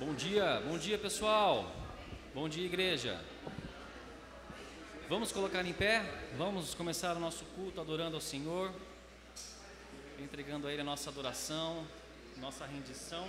Bom dia pessoal, bom dia igreja. Vamos colocar em pé, vamos começar o nosso culto adorando ao Senhor, entregando a Ele a nossa adoração, nossa rendição.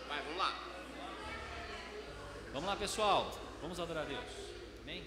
Vai, vamos lá. Vamos lá pessoal, vamos adorar a Deus. Amém?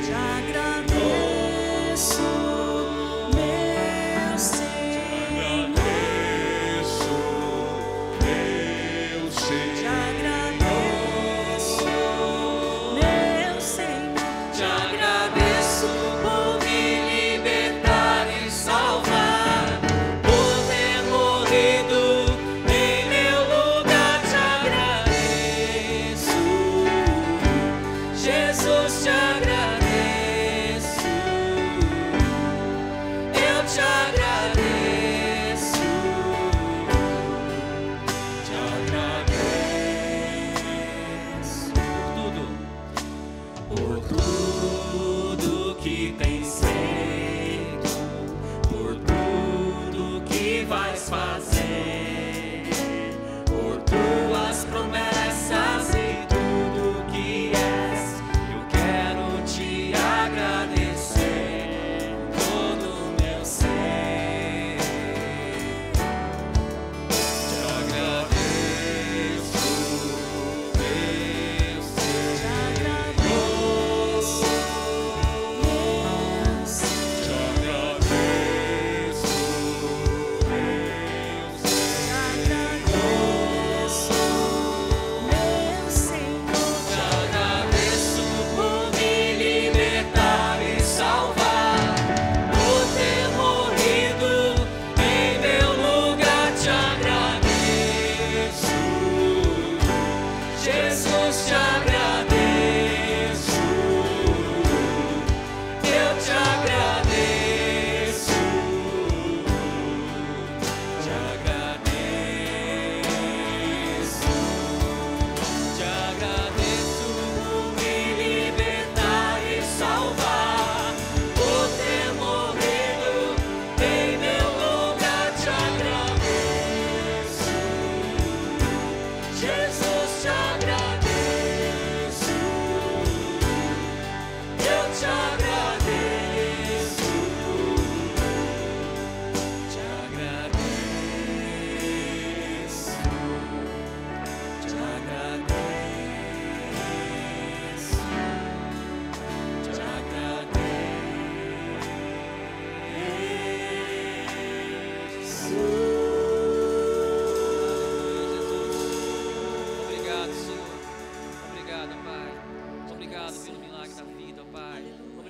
Te agradeço.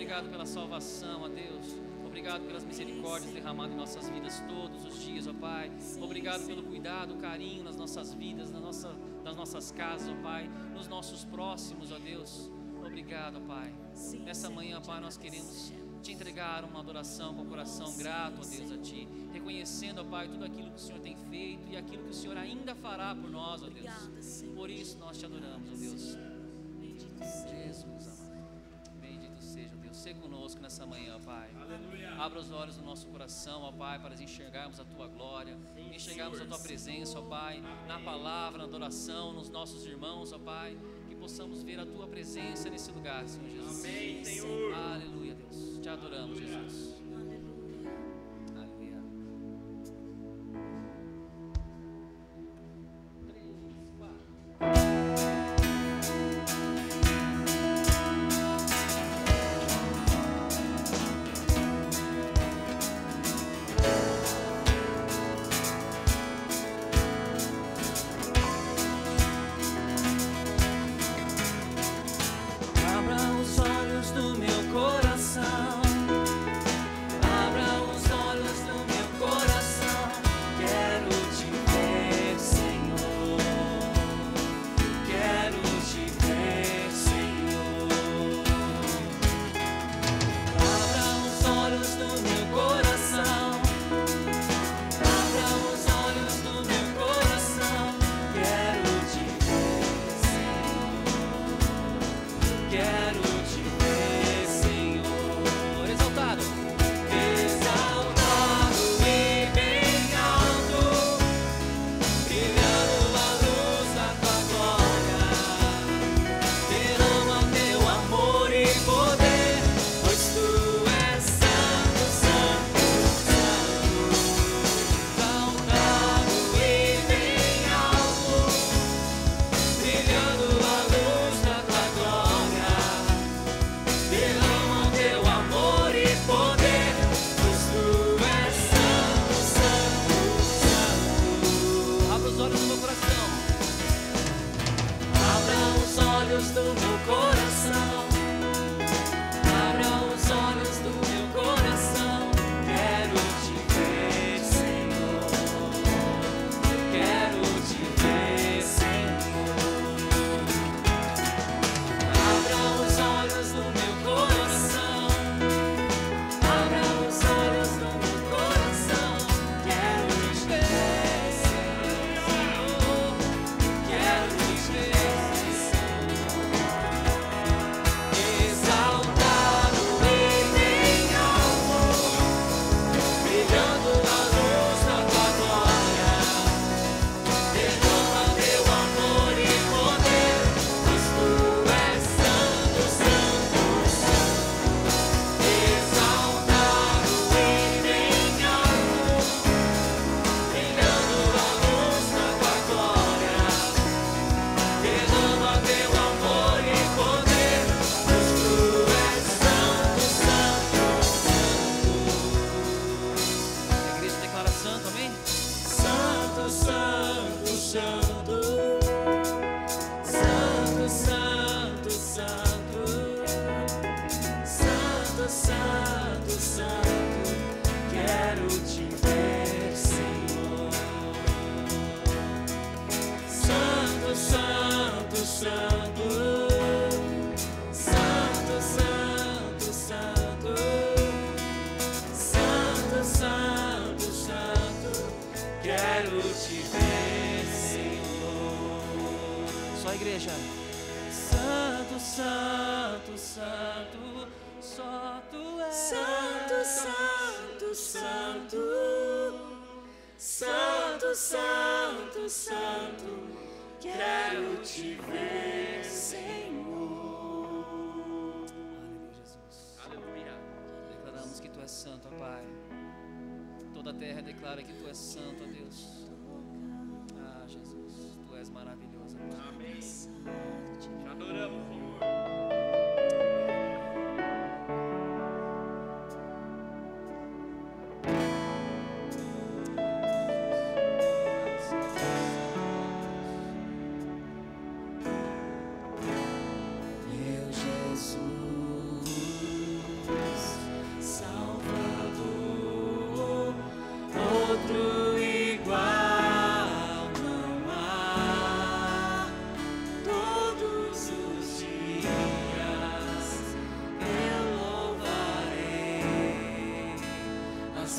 Obrigado pela salvação, ó Deus. Obrigado pelas misericórdias derramadas em nossas vidas todos os dias, ó Pai. Obrigado pelo cuidado, carinho nas nossas vidas, nas nossas casas, ó Pai, nos nossos próximos, ó Deus. Obrigado, ó Pai. Nessa manhã, Pai, nós queremos te entregar uma adoração com o coração grato, ó Deus, a Ti, reconhecendo, ó Pai, tudo aquilo que o Senhor tem feito e aquilo que o Senhor ainda fará por nós, ó Deus. Por isso nós te adoramos, ó Deus. Jesus, amado. Bendito seja, Deus. Seja conosco nessa manhã, ó Pai. Abra os olhos do nosso coração, ó Pai, para enxergarmos a Tua glória, enxergarmos a Tua presença, ó Pai, na palavra, na adoração, nos nossos irmãos, ó Pai, que possamos ver a Tua presença nesse lugar, Senhor Jesus. Amém, Senhor. Aleluia, Deus. Te adoramos, Jesus. Aleluia. 3, 4.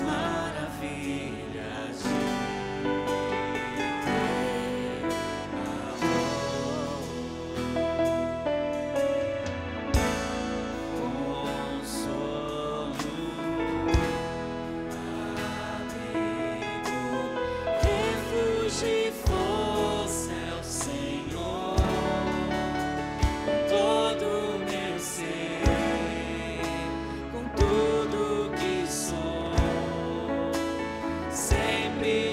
maravilhas de refúgio e força é o Senhor, com todo o meu ser, com tudo que sou, sempre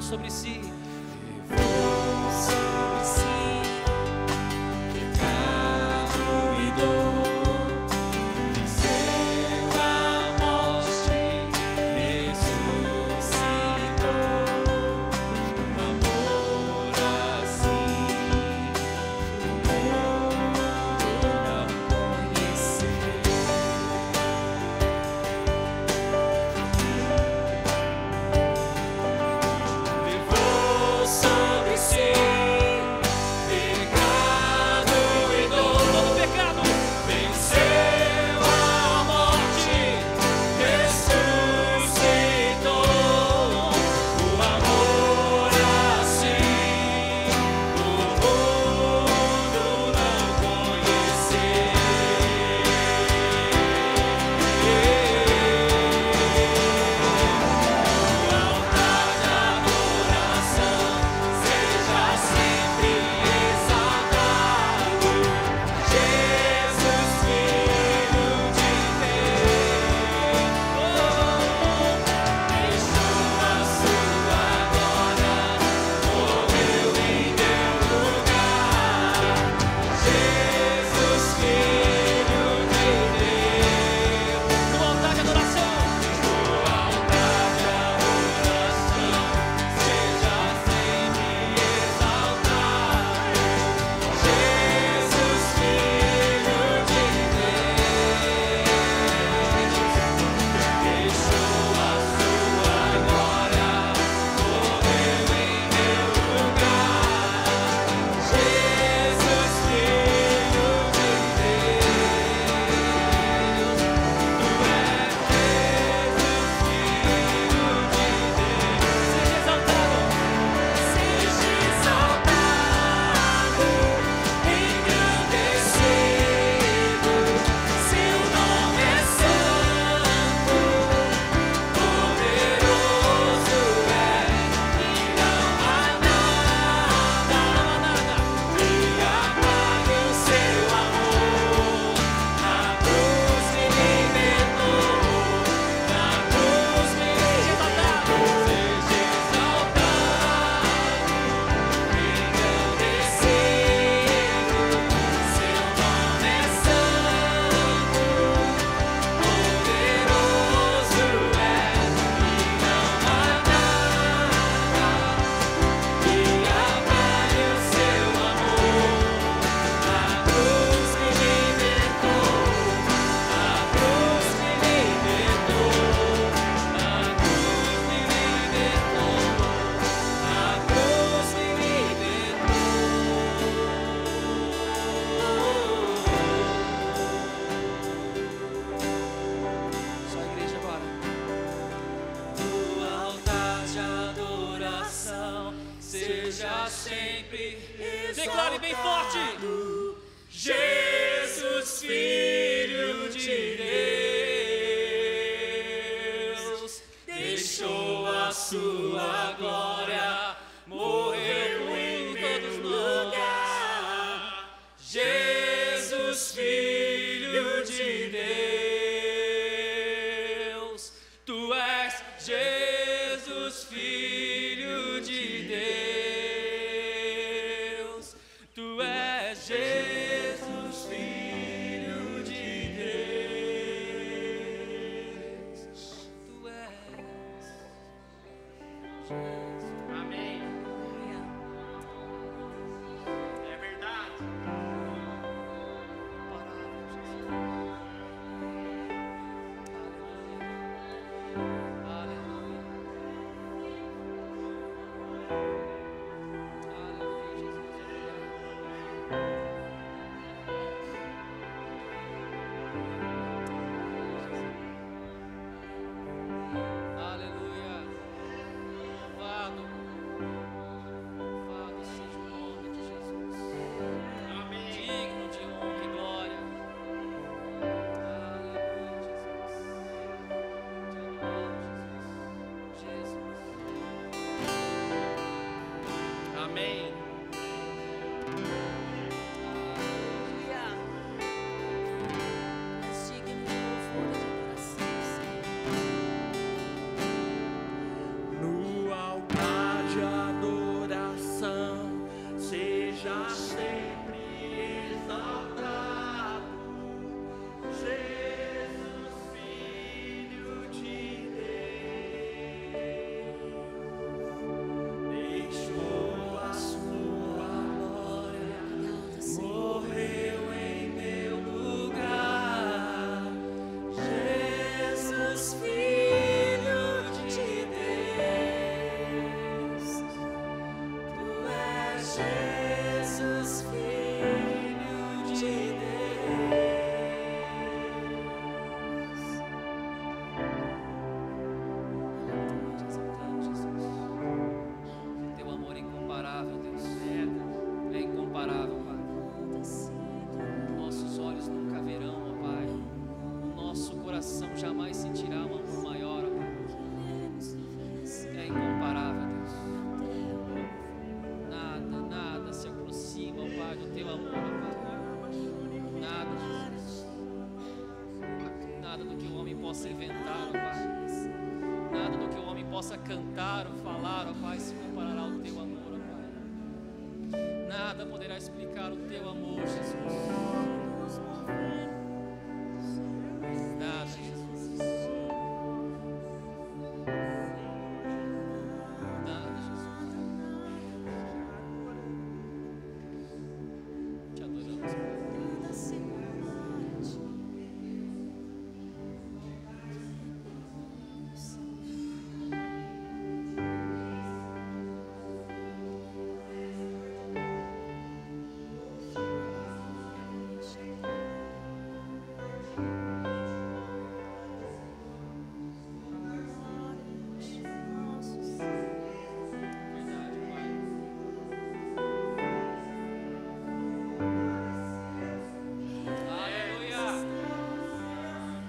sobre si. Levou sobre si pecado e dor, venceu a morte, ressuscitou. Um amor assim o mundo não conheceu. Levou sobre si pecado e dor, Todo pecado. venceu a morte, ressuscitou. O amor assim o mundo não conheceu. O altar de adoração seja sempre exaltado, Jesus, Filho de Deus. Deixou a sua glória, morreu em meu lugar. Jesus, Filho de Deus. No altar de adoração. O altar de adoração seja sempre exaltado, Jesus, Filho de Deus. Deixou a sua glória, morreu em meu lugar. Jesus, Filho de Deus. Tu és Jesus, Filho de Deus. Seja exaltado. Seja exaltado, engrandecido, seu nome é santo, poderoso é, e não há nada que apague o seu amor. Na cruz me libertou, na cruz me libertou. Seja exaltado, engrandecido, seu nome é santo, poderoso é, e não há nada que apague o seu amor. Na cruz me libertou, na cruz me libertou, na cruz me libertou, na cruz me libertou. Só a igreja agora. O altar de adoração seja sempre Declare bem forte. exaltado, Jesus, Filho de Deus. Deixou a sua glória, morreu em meu lugar. Jesus, Filho de Deus. Tu és Jesus, Filho de Deus. Tu és Jesus, Filho de Deus. Tu és Jesus. Amém. É verdade. Aleluia. Aleluia, Jesus. Aleluia. Louvado. Louvado seja o nome de Jesus. Digno de honra e glória. Aleluia, Jesus. Te adoro, Jesus. Jesus. possa cantar ou falar, ó Pai, se comparará ao teu amor, ó Pai. Nada poderá explicar o teu amor, Jesus. Nada, Jesus. Nada, Jesus. Te adoramos, Pai. Verdade, Pai. Aleluia.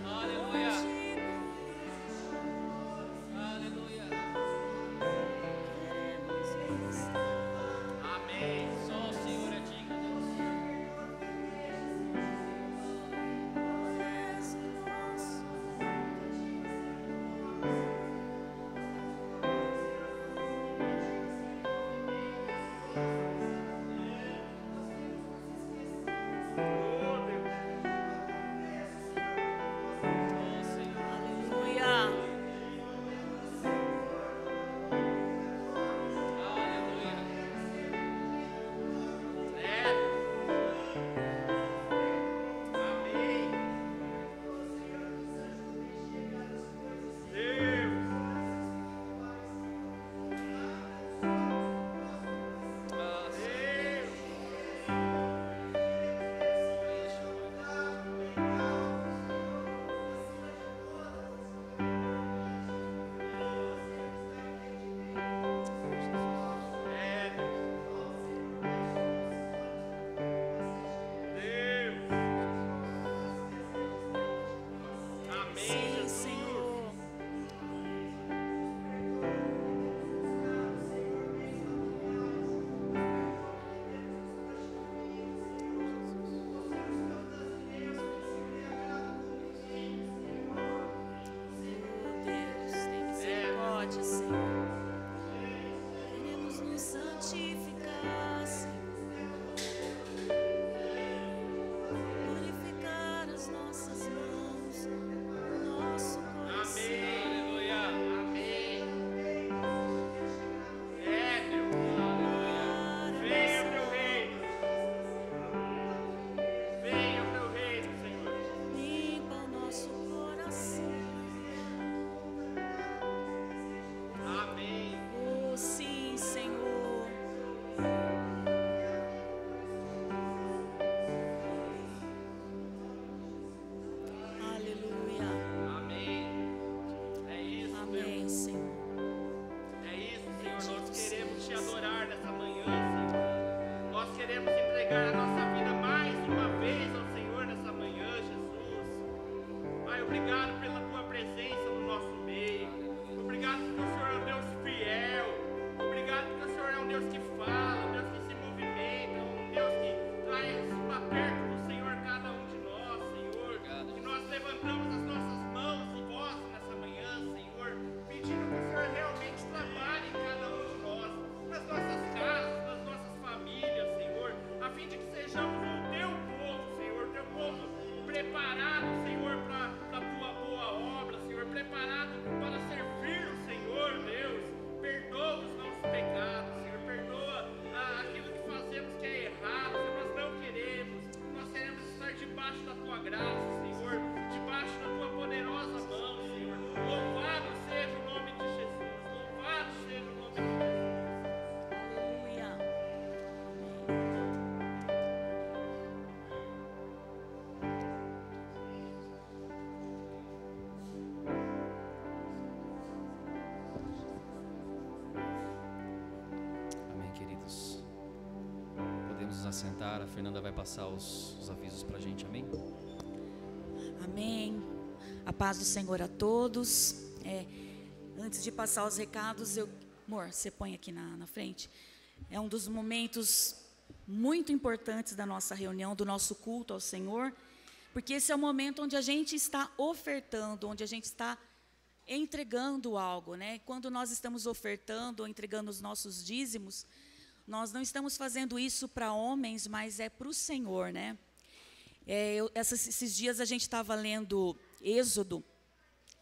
Aleluia. Aleluia. Amém. Só o Senhor é digno, Deus. Oh, Deus. Ó Senhor. Aleluia. Aleluia. É. Amém. Deus. Ah, Senhor. Deus. É, Deus. Amém, Sim, Jesus. Senhor. Oh, Deus, tem misericórdia, Senhor. Queremos nos santificar, Senhor. Purificar as nossas mãos, nosso coração. Aleluia. Amém. É, Deus. Aleluia. Venha o teu reino. Venha o teu reino, Senhor. Limpa o nosso coração. Amém. Oh, sim, Senhor. Aleluia. Amém. É isso, Deus. Amém, Senhor. É isso, Senhor. Nós queremos te adorar nessa manhã, Senhor. Nós queremos entregar a nossa vida mais uma vez ao Senhor nessa manhã, Jesus. Pai, obrigado pela tua presença no nosso meio. Obrigado porque o Senhor é um Deus fiel. Obrigado porque o Senhor é um Deus que fala, um Deus que se movimenta, um Deus que traz para perto do Senhor cada um de nós, Senhor. Obrigado, Que nós levantamos as nossas mãos e voz nessa manhã, Senhor, pedindo que o Senhor realmente trabalhe em cada um de nós, nas nossas casas, nas nossas famílias, Senhor, a fim de que sejamos o teu povo, Senhor, teu povo preparado, Senhor, para a tua boa obra, Senhor, preparado para servir o Senhor, Deus. Perdoa os nossos pecados, Senhor, perdoa aquilo que fazemos que é errado, Senhor, nós não queremos, nós queremos estar debaixo da tua graça, Senhor, debaixo da tua poderosa mão, Senhor. Louvado seja o nome de Jesus, louvado seja o nome de Jesus. Aleluia. Amém, queridos. Podemos nos assentar. A Fernanda vai passar os avisos pra gente. Amém? Amém. A paz do Senhor a todos. Antes de passar os recados, amor, você põe aqui na frente. É um dos momentos muito importantes da nossa reunião, do nosso culto ao Senhor, porque esse é o momento onde a gente está ofertando, onde a gente está entregando algo, né? Quando nós estamos ofertando ou entregando os nossos dízimos, nós não estamos fazendo isso para homens, mas é para o Senhor, né? Esses dias a gente estava lendo Êxodo,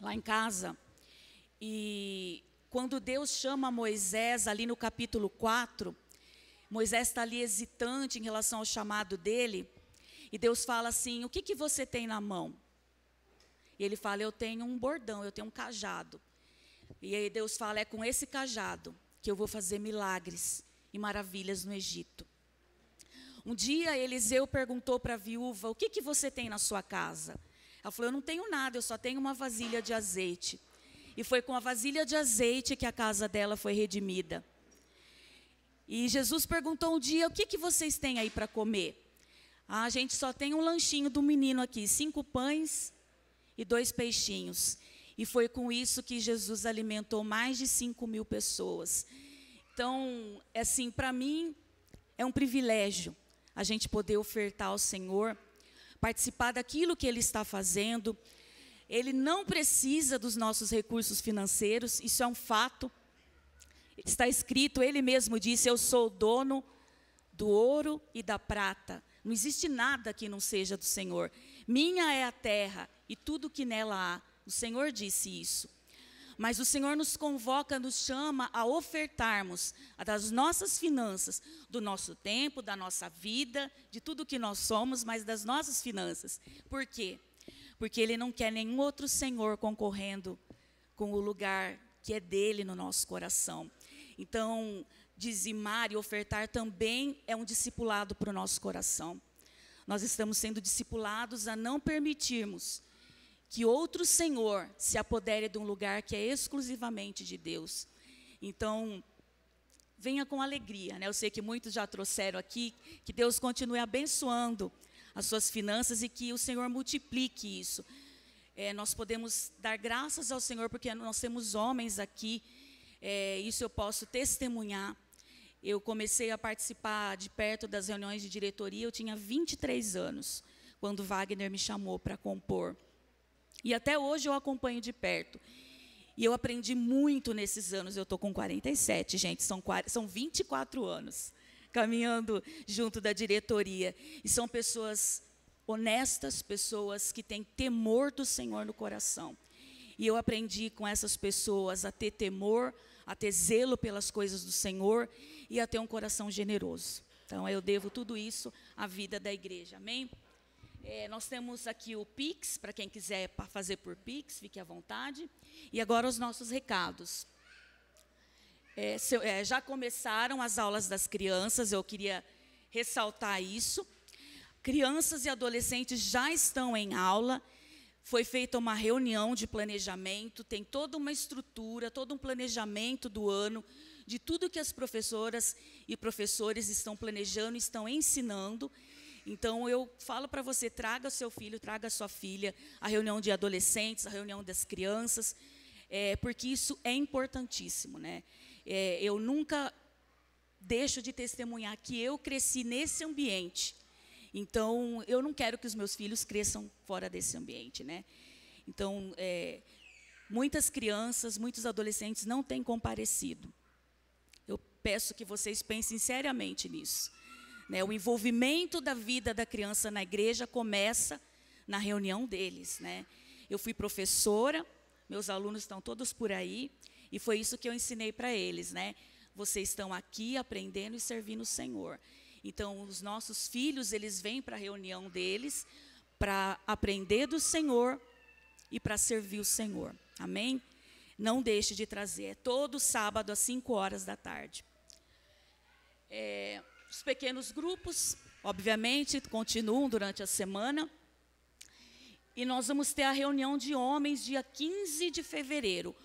lá em casa, e quando Deus chama Moisés, ali no capítulo 4, Moisés está ali hesitante em relação ao chamado dele, e Deus fala assim, o que você tem na mão? E ele fala, eu tenho um bordão, eu tenho um cajado. E aí Deus fala, é com esse cajado que eu vou fazer milagres e maravilhas no Egito. Um dia Eliseu perguntou para a viúva, o que você tem na sua casa? Ela falou, eu não tenho nada, eu só tenho uma vasilha de azeite. E foi com a vasilha de azeite que a casa dela foi redimida. E Jesus perguntou um dia, o que vocês têm aí para comer? Ah, a gente só tem um lanchinho do menino aqui, 5 pães e 2 peixinhos. E foi com isso que Jesus alimentou mais de 5.000 pessoas. Então, assim, para mim, é um privilégio a gente poder ofertar ao Senhor, participar daquilo que Ele está fazendo. Ele não precisa dos nossos recursos financeiros, isso é um fato. Está escrito, Ele mesmo disse, eu sou o dono do ouro e da prata. Não existe nada que não seja do Senhor. Minha é a terra e tudo que nela há. O Senhor disse isso. Mas o Senhor nos convoca, nos chama a ofertarmos das nossas finanças, do nosso tempo, da nossa vida, de tudo que nós somos, mas das nossas finanças. Por quê? Porque Ele não quer nenhum outro Senhor concorrendo com o lugar que é dele no nosso coração. Então, dizimar e ofertar também é um discipulado para o nosso coração. Nós estamos sendo discipulados a não permitirmos que outro Senhor se apodere de um lugar que é exclusivamente de Deus. Então, venha com alegria, né? Eu sei que muitos já trouxeram aqui, que Deus continue abençoando as suas finanças e que o Senhor multiplique isso. Nós podemos dar graças ao Senhor, porque nós temos homens aqui, isso eu posso testemunhar. Eu comecei a participar de perto das reuniões de diretoria, eu tinha 23 anos, quando Wagner me chamou para compor. E até hoje eu acompanho de perto. E eu aprendi muito nesses anos. Eu estou com 47, gente, são 24 anos caminhando junto da diretoria. E são pessoas honestas, pessoas que têm temor do Senhor no coração. E eu aprendi com essas pessoas a ter temor, a ter zelo pelas coisas do Senhor e a ter um coração generoso. Então, eu devo tudo isso à vida da igreja. Amém? Nós temos aqui o Pix, para quem quiser fazer por Pix, fique à vontade. E agora os nossos recados. Já começaram as aulas das crianças, eu queria ressaltar isso. Crianças e adolescentes já estão em aula, foi feita uma reunião de planejamento, tem toda uma estrutura, todo um planejamento do ano, de tudo que as professoras e professores estão planejando, estão ensinando. Então, eu falo para você, traga seu filho, traga sua filha, a reunião de adolescentes, a reunião das crianças, porque isso é importantíssimo, né? Eu nunca deixo de testemunhar que eu cresci nesse ambiente. Então, eu não quero que os meus filhos cresçam fora desse ambiente, né? Então, muitas crianças, muitos adolescentes não têm comparecido. Eu peço que vocês pensem seriamente nisso. O envolvimento da vida da criança na igreja começa na reunião deles, né? Eu fui professora, meus alunos estão todos por aí, e foi isso que eu ensinei para eles, né? Vocês estão aqui aprendendo e servindo o Senhor. Então, os nossos filhos, eles vêm para a reunião deles para aprender do Senhor e para servir o Senhor. Amém? Não deixe de trazer. Todo sábado, às 5 horas da tarde. Os pequenos grupos, obviamente, continuam durante a semana. E nós vamos ter a reunião de homens dia 15 de fevereiro.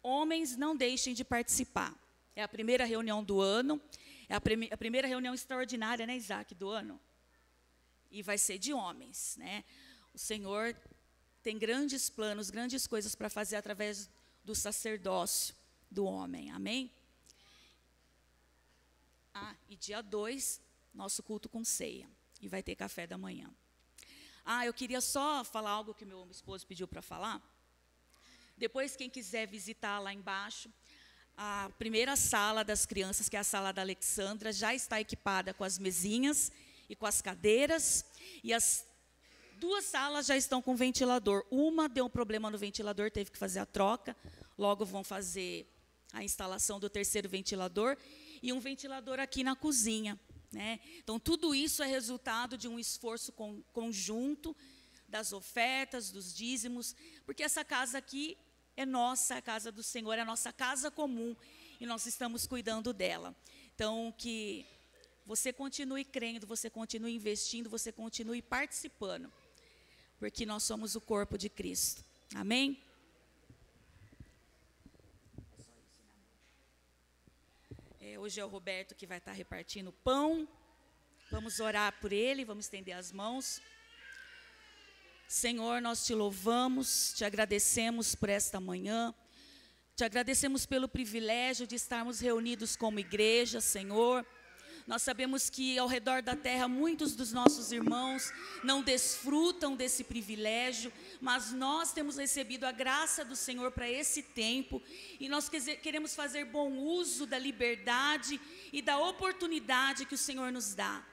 Homens, não deixem de participar. É a primeira reunião do ano. É a primeira reunião extraordinária, né, Isaac, do ano? E vai ser de homens, né? O Senhor tem grandes planos, grandes coisas para fazer através do sacerdócio do homem. Amém? E dia 2, nosso culto com ceia. E vai ter café da manhã. Eu queria só falar algo que meu esposo pediu para falar. Depois, quem quiser visitar lá embaixo, a primeira sala das crianças, que é a sala da Alexandra, já está equipada com as mesinhas e com as cadeiras. E as 2 salas já estão com ventilador. Uma deu um problema no ventilador, teve que fazer a troca. Logo vão fazer a instalação do 3º ventilador. E um ventilador aqui na cozinha, né? Então, tudo isso é resultado de um esforço conjunto, das ofertas, dos dízimos, porque essa casa aqui é nossa, a casa do Senhor, é a nossa casa comum, e nós estamos cuidando dela. Então, que você continue crendo, você continue investindo, você continue participando, porque nós somos o corpo de Cristo. Amém? Hoje é o Roberto que vai estar repartindo o pão. Vamos orar por ele, vamos estender as mãos. Senhor, nós te louvamos, te agradecemos por esta manhã, te agradecemos pelo privilégio de estarmos reunidos como igreja, Senhor. Nós sabemos que ao redor da terra muitos dos nossos irmãos não desfrutam desse privilégio, mas nós temos recebido a graça do Senhor para esse tempo, e nós queremos fazer bom uso da liberdade e da oportunidade que o Senhor nos dá.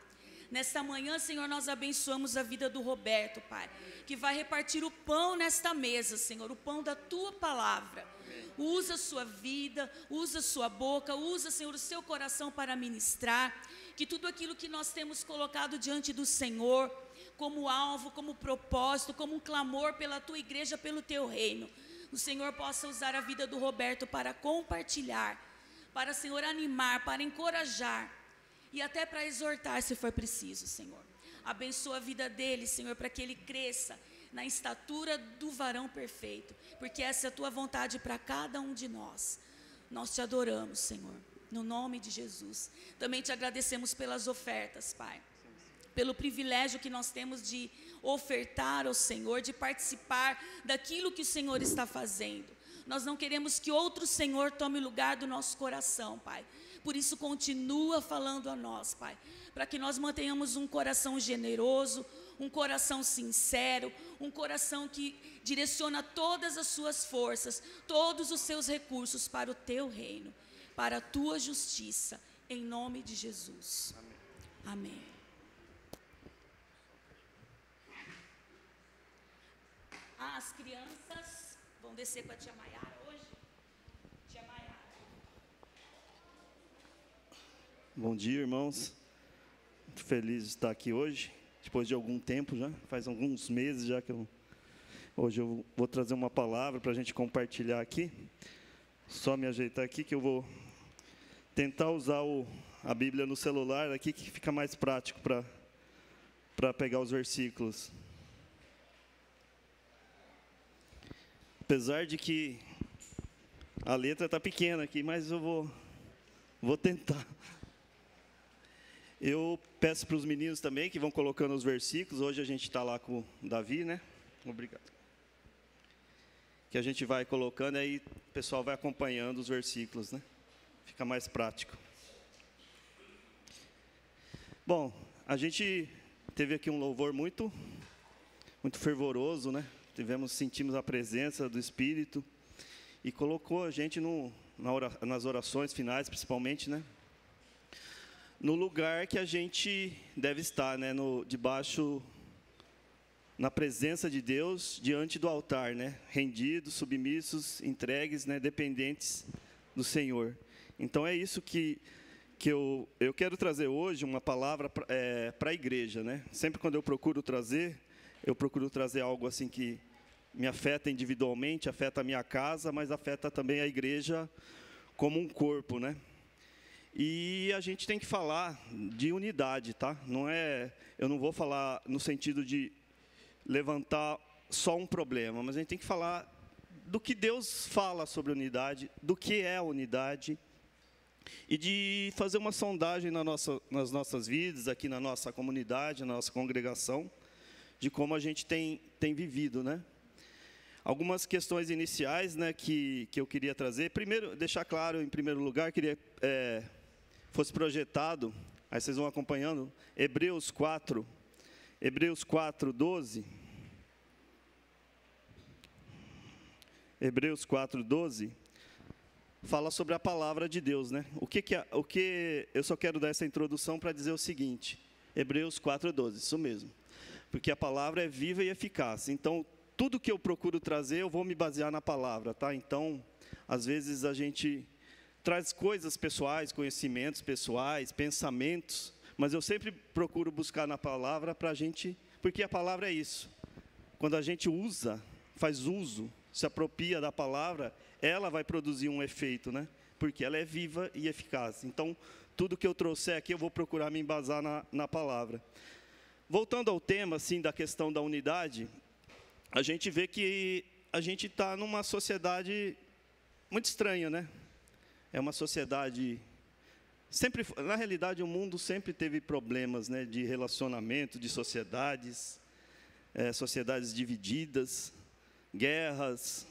Nesta manhã, Senhor, nós abençoamos a vida do Roberto, Pai, que vai repartir o pão nesta mesa, Senhor, o pão da Tua palavra. Usa a sua vida, usa a sua boca, usa, Senhor, o seu coração para ministrar, que tudo aquilo que nós temos colocado diante do Senhor, como alvo, como propósito, como um clamor pela Tua igreja, pelo Teu reino, o Senhor possa usar a vida do Roberto para compartilhar, para, Senhor, animar, para encorajar, e até para exortar, se for preciso, Senhor. Abençoa a vida dele, Senhor, para que ele cresça na estatura do varão perfeito, porque essa é a Tua vontade para cada um de nós. Nós te adoramos, Senhor, no nome de Jesus. Também te agradecemos pelas ofertas, Pai, pelo privilégio que nós temos de ofertar ao Senhor, de participar daquilo que o Senhor está fazendo. Nós não queremos que outro Senhor tome lugar do nosso coração, Pai. Por isso, continua falando a nós, Pai, para que nós mantenhamos um coração generoso, um coração sincero, um coração que direciona todas as suas forças, todos os seus recursos para o Teu reino, para a Tua justiça, em nome de Jesus. Amém. Amém. As crianças vão descer com a tia Maiara hoje. Tia Maiara. Bom dia, irmãos. Muito feliz de estar aqui hoje, depois de algum tempo já, faz alguns meses já que hoje eu vou trazer uma palavra para a gente compartilhar aqui. Só me ajeitar aqui que eu vou tentar usar a Bíblia no celular aqui, que fica mais prático para pegar os versículos. Apesar de que a letra está pequena aqui, mas eu vou tentar. Eu peço para os meninos também que vão colocando os versículos. Hoje a gente está lá com o Davi, né? Obrigado. Que a gente vai colocando, aí o pessoal vai acompanhando os versículos, né? Fica mais prático. Bom, a gente teve aqui um louvor muito fervoroso, né? Sentimos a presença do Espírito e colocou a gente nas orações finais, principalmente, né? No lugar que a gente deve estar, né? Debaixo, na presença de Deus, diante do altar, né? Rendidos, submissos, entregues, né? Dependentes do Senhor. Então é isso que eu quero trazer hoje, uma palavra para a igreja, né? Sempre quando eu procuro trazer algo assim que me afeta individualmente, afeta a minha casa, mas afeta também a igreja como um corpo, né? E a gente tem que falar de unidade, tá? Eu não vou falar no sentido de levantar só um problema, mas a gente tem que falar do que Deus fala sobre unidade, do que é a unidade, e de fazer uma sondagem nas nossas vidas, aqui na nossa comunidade, na nossa congregação, de como a gente tem vivido, né? Algumas questões iniciais, né, que eu queria trazer. Primeiro, deixar claro, em primeiro lugar, queria fosse projetado, aí vocês vão acompanhando, Hebreus 4, 12. Hebreus 4:12, fala sobre a palavra de Deus, né? O que eu só quero dar essa introdução para dizer o seguinte, Hebreus 4:12, isso mesmo. Porque a palavra é viva e eficaz. Então, tudo que eu procuro trazer, eu vou me basear na palavra, tá? Então, às vezes a gente traz coisas pessoais, conhecimentos pessoais, pensamentos, mas eu sempre procuro buscar na palavra para a gente, porque a palavra é isso. Quando a gente usa, faz uso, se apropria da palavra, ela vai produzir um efeito, né? Porque ela é viva e eficaz. Então, tudo que eu trouxer aqui, eu vou procurar me embasar na palavra. Voltando ao tema, assim, da questão da unidade, a gente vê que a gente está numa sociedade muito estranha, né? É uma sociedade... Sempre, na realidade, o mundo sempre teve problemas, né, de relacionamento, de sociedades, sociedades divididas, guerras.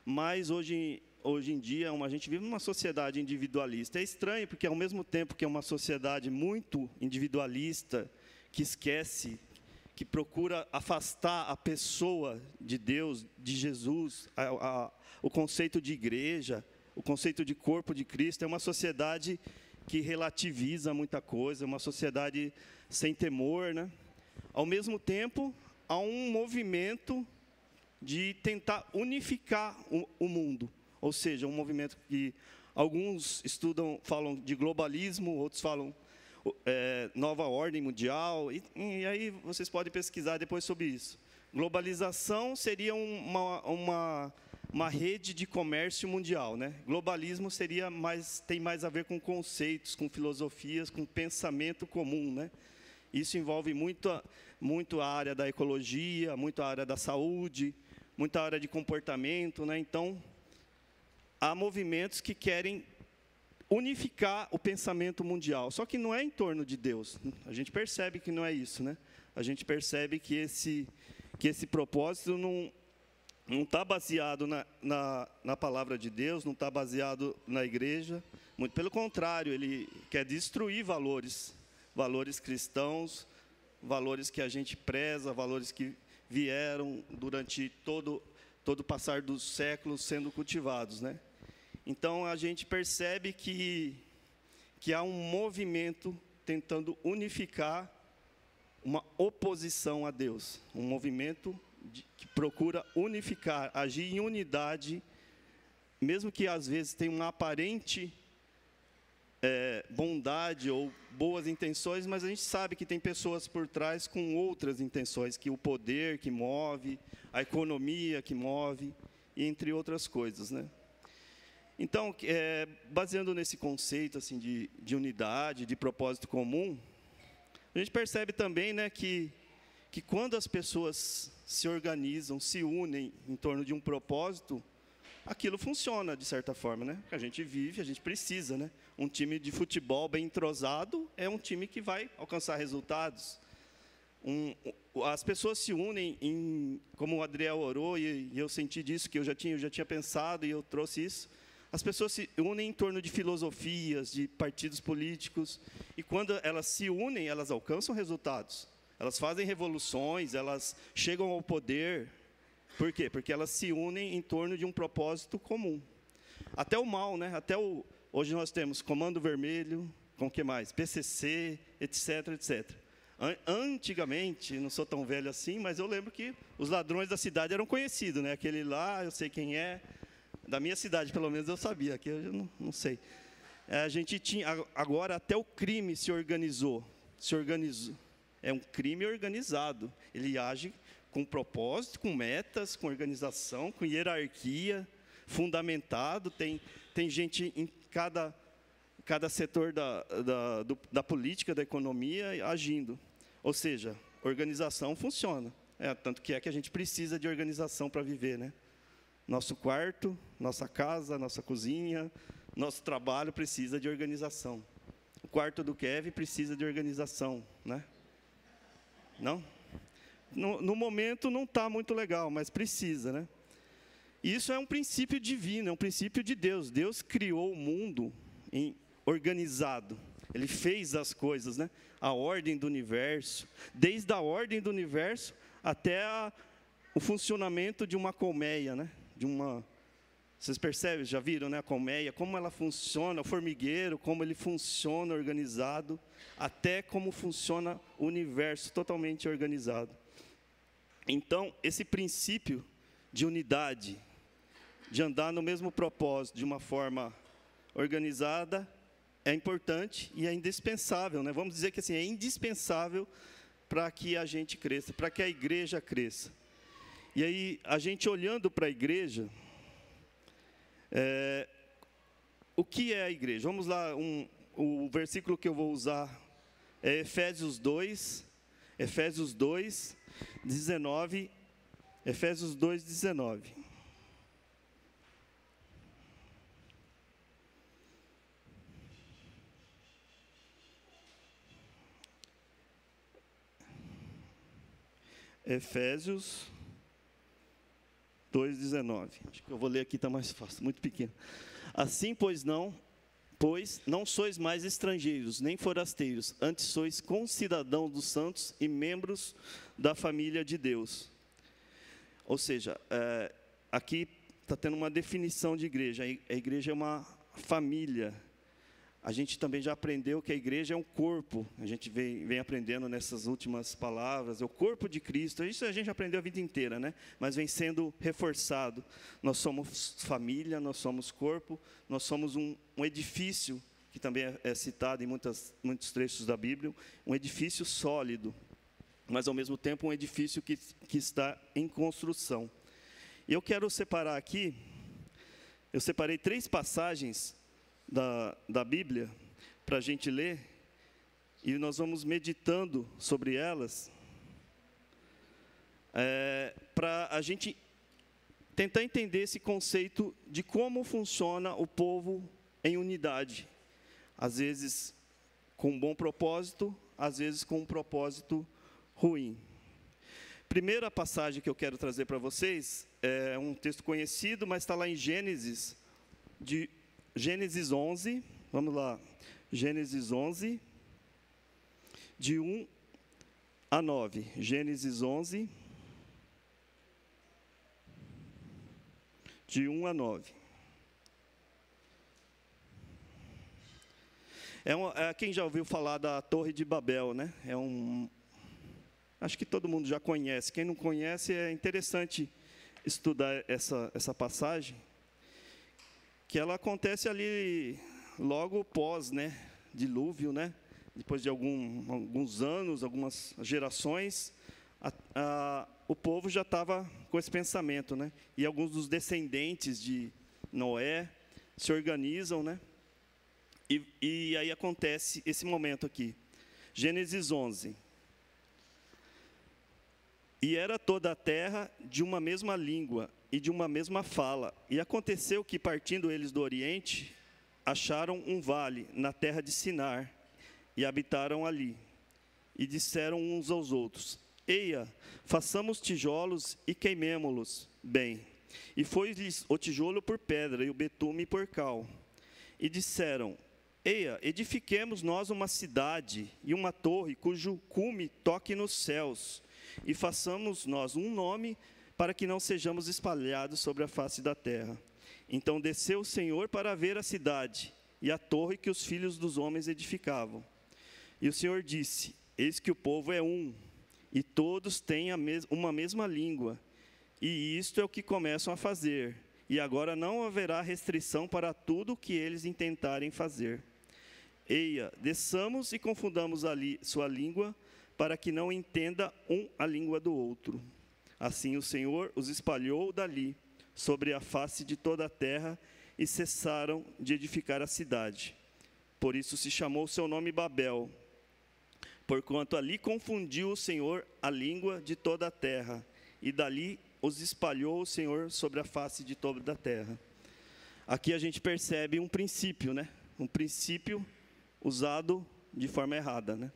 Mas, hoje em dia, a gente vive numa sociedade individualista. É estranho, porque, ao mesmo tempo que é uma sociedade muito individualista, que esquece, que procura afastar a pessoa de Deus, de Jesus, o conceito de igreja, o conceito de corpo de Cristo, é uma sociedade que relativiza muita coisa, uma sociedade sem temor, né? Ao mesmo tempo, há um movimento de tentar unificar o mundo, ou seja, um movimento que alguns falam de globalismo, outros falam nova ordem mundial, e aí vocês podem pesquisar depois sobre isso. Globalização seria uma rede de comércio mundial, né? Globalismo tem mais a ver com conceitos, com filosofias, com pensamento comum, né? Isso envolve muito a área da ecologia, muito a área da saúde, muita área de comportamento, né? Então, há movimentos que querem unificar o pensamento mundial, só que não é em torno de Deus. A gente percebe que não é isso, né? A gente percebe que esse propósito não está baseado na palavra de Deus, não está baseado na igreja. Muito pelo contrário, ele quer destruir valores cristãos, valores que a gente preza, valores que vieram durante todo o passar dos séculos sendo cultivados, né? Então, a gente percebe que há um movimento tentando unificar uma oposição a Deus, um movimento que procura unificar, agir em unidade, mesmo que às vezes tenha uma aparente bondade ou boas intenções, mas a gente sabe que tem pessoas por trás com outras intenções, que o poder que move, a economia que move, e entre outras coisas, né? Então, baseando nesse conceito assim, de unidade, de propósito comum, a gente percebe também, né, que quando as pessoas se organizam, se unem em torno de um propósito, aquilo funciona de certa forma, né? A gente vive, a gente precisa, né? Um time de futebol bem entrosado é um time que vai alcançar resultados. As pessoas se unem, como o Adriel orou, e eu senti disso, que eu já tinha pensado e eu trouxe isso. As pessoas se unem em torno de filosofias, de partidos políticos, e quando elas se unem, elas alcançam resultados. Elas fazem revoluções, elas chegam ao poder. Por quê? Porque elas se unem em torno de um propósito comum. Até o mal, né? Hoje nós temos Comando Vermelho, com o que mais? PCC, etc, etc. Antigamente, não sou tão velho assim, mas eu lembro que os ladrões da cidade eram conhecidos, né? Aquele lá, eu sei quem é. Da minha cidade, pelo menos, eu sabia, aqui eu não sei. A gente tinha, agora até o crime se organizou. É um crime organizado. Ele age com propósito, com metas, com organização, com hierarquia, fundamentado. Tem gente em cada setor da política, da economia, agindo. Ou seja, organização funciona. Tanto que a gente precisa de organização para viver, né? Nosso quarto, nossa casa, nossa cozinha, nosso trabalho precisa de organização. O quarto do Kevin precisa de organização, né? Não? No momento não está muito legal, mas precisa, né? Isso é um princípio divino, é um princípio de Deus. Deus criou o mundo organizado. Ele fez as coisas, né? A ordem do universo. Desde a ordem do universo até o funcionamento de uma colmeia, né? Vocês percebem, já viram, né, a colmeia, como ela funciona, o formigueiro, como ele funciona organizado, até como funciona o universo totalmente organizado. Então, esse princípio de unidade, de andar no mesmo propósito, de uma forma organizada, é importante e é indispensável, né? Vamos dizer que assim, é indispensável para que a gente cresça, para que a igreja cresça. E aí, a gente olhando para a igreja, o que é a igreja? Vamos lá, o versículo que eu vou usar é Efésios 2, 19. Efésios 2, 19. Efésios 2:19. Acho que eu vou ler aqui, está mais fácil, muito pequeno. Assim, pois não sois mais estrangeiros, nem forasteiros, antes sois concidadãos dos santos e membros da família de Deus. Ou seja, aqui está tendo uma definição de igreja. A igreja é uma família. A gente também já aprendeu que a igreja é um corpo. A gente vem aprendendo nessas últimas palavras. É o corpo de Cristo. Isso a gente aprendeu a vida inteira, né? Mas vem sendo reforçado. Nós somos família, nós somos corpo, nós somos um edifício, que também é citado em muitos trechos da Bíblia, um edifício sólido, mas ao mesmo tempo um edifício que está em construção. E eu quero separar aqui, eu separei 3 passagens da Bíblia para a gente ler, e nós vamos meditando sobre elas, para a gente tentar entender esse conceito de como funciona o povo em unidade, às vezes com um bom propósito, às vezes com um propósito ruim. Primeira passagem que eu quero trazer para vocês é um texto conhecido, mas está lá em Gênesis 11, vamos lá, Gênesis 11, de 1 a 9, Gênesis 11, de 1 a 9. Quem já ouviu falar da Torre de Babel, né? Acho que todo mundo já conhece. Quem não conhece, é interessante estudar essa passagem, que ela acontece ali logo pós, né, dilúvio, né? Depois de alguns anos, algumas gerações, o povo já estava com esse pensamento, né? E alguns dos descendentes de Noé se organizam, né? E aí acontece esse momento aqui. Gênesis 11. E era toda a terra de uma mesma língua e de uma mesma fala. E aconteceu que, partindo eles do Oriente, acharam um vale na terra de Sinar, e habitaram ali. E disseram uns aos outros: Eia, façamos tijolos e queimemo-los bem. E foi-lhes o tijolo por pedra e o betume por cal. E disseram: Eia, edifiquemos nós uma cidade e uma torre cujo cume toque nos céus, e façamos nós um nome para que não sejamos espalhados sobre a face da terra. Então desceu o Senhor para ver a cidade e a torre que os filhos dos homens edificavam. E o Senhor disse: Eis que o povo é um, e todos têm uma mesma língua, e isto é o que começam a fazer. E agora não haverá restrição para tudo o que eles intentarem fazer. Eia, desçamos e confundamos ali sua língua, para que não entenda um a língua do outro. Assim o Senhor os espalhou dali, sobre a face de toda a terra, e cessaram de edificar a cidade. Por isso se chamou seu nome Babel, porquanto ali confundiu o Senhor a língua de toda a terra, e dali os espalhou o Senhor sobre a face de toda a terra. Aqui a gente percebe um princípio, né? Um princípio usado de forma errada, né?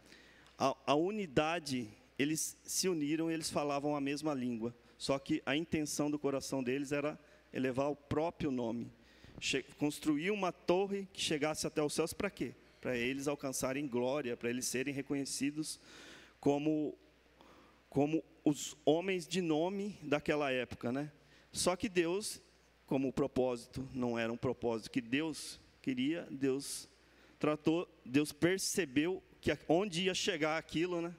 A unidade, eles se uniram, eles falavam a mesma língua, só que a intenção do coração deles era elevar o próprio nome, construir uma torre que chegasse até os céus. Para quê? Para eles alcançarem glória, para eles serem reconhecidos como os homens de nome daquela época, né? Só que Deus como o propósito não era um propósito que Deus queria, Deus percebeu que onde ia chegar aquilo, né?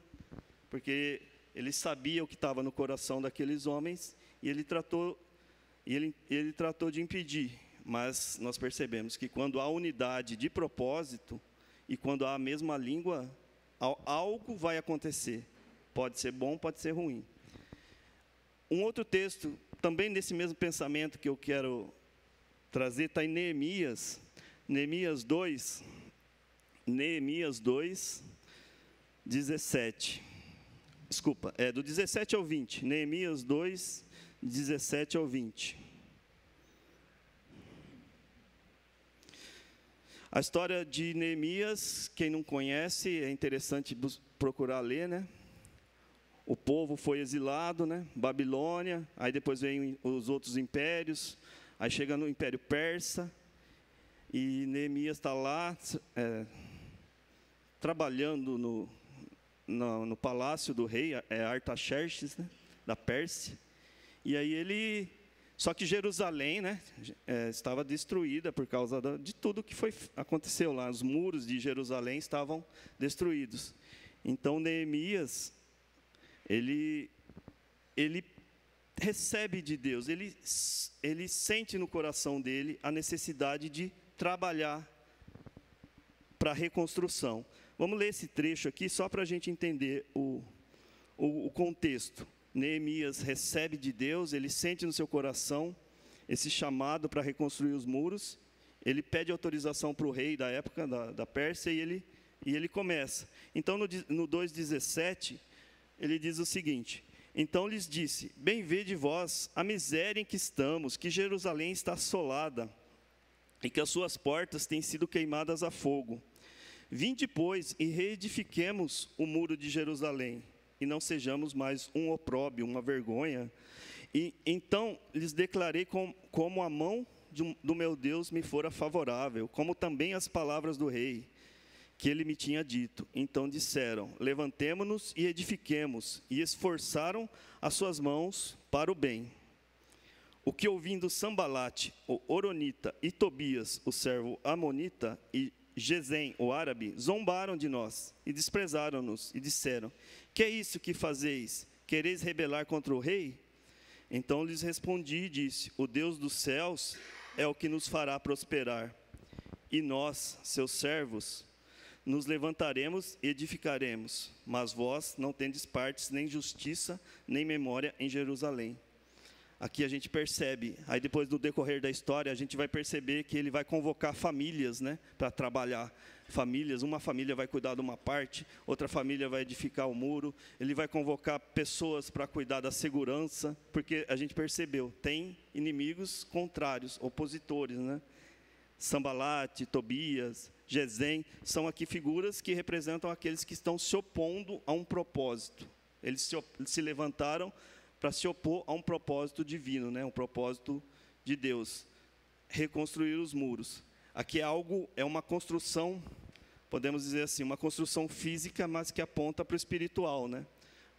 Porque ele sabia o que estava no coração daqueles homens e ele tratou de impedir. Mas nós percebemos que quando há unidade de propósito e quando há a mesma língua, algo vai acontecer. Pode ser bom, pode ser ruim. Um outro texto, também nesse mesmo pensamento que eu quero trazer, está em Neemias 2, 17. Desculpa, do 17 ao 20. Neemias 2, 17 ao 20. A história de Neemias, quem não conhece, é interessante procurar ler, né? O povo foi exilado, né? Babilônia, aí depois vem os outros impérios, aí chega no Império Persa, e Neemias está lá, trabalhando no palácio do rei, Artaxerxes, né? Da Pérsia, e aí só que Jerusalém, né, estava destruída por causa de tudo que aconteceu lá. Os muros de Jerusalém estavam destruídos. Então, Neemias, ele recebe de Deus, ele sente no coração dele a necessidade de trabalhar para a reconstrução. Vamos ler esse trecho aqui, só para a gente entender o contexto. Neemias recebe de Deus, ele sente no seu coração esse chamado para reconstruir os muros, ele pede autorização para o rei da época, da Pérsia, e ele começa. Então, no 2,17, ele diz o seguinte: então lhes disse, bem vede vós a miséria em que estamos, que Jerusalém está assolada, e que as suas portas têm sido queimadas a fogo. Vinde, pois, e reedifiquemos o muro de Jerusalém, e não sejamos mais um opróbio, uma vergonha. E então lhes declarei como a mão do meu Deus me fora favorável, como também as palavras do rei, que ele me tinha dito. Então disseram, levantemo-nos e edifiquemos, e esforçaram as suas mãos para o bem. O que ouvindo Sambalate, o Horonita, e Tobias, o servo Amonita, e Gesem, o árabe, zombaram de nós, e desprezaram-nos, e disseram, que é isso que fazeis? Quereis rebelar contra o rei? Então lhes respondi e disse, o Deus dos céus é o que nos fará prosperar. E nós, seus servos, nos levantaremos e edificaremos. Mas vós não tendes partes, nem justiça, nem memória em Jerusalém. Aqui a gente percebe, aí depois do decorrer da história, a gente vai perceber que ele vai convocar famílias, né, para trabalhar. Famílias, uma família vai cuidar de uma parte, outra família vai edificar o muro, ele vai convocar pessoas para cuidar da segurança, porque a gente percebeu, tem inimigos contrários, opositores, né? Sambalate, Tobias, Gesem, são aqui figuras que representam aqueles que estão se opondo a um propósito. Eles se levantaram para se opor a um propósito divino, né? Um propósito de Deus, reconstruir os muros. Aqui é uma construção, podemos dizer assim, uma construção física, mas que aponta para o espiritual, né?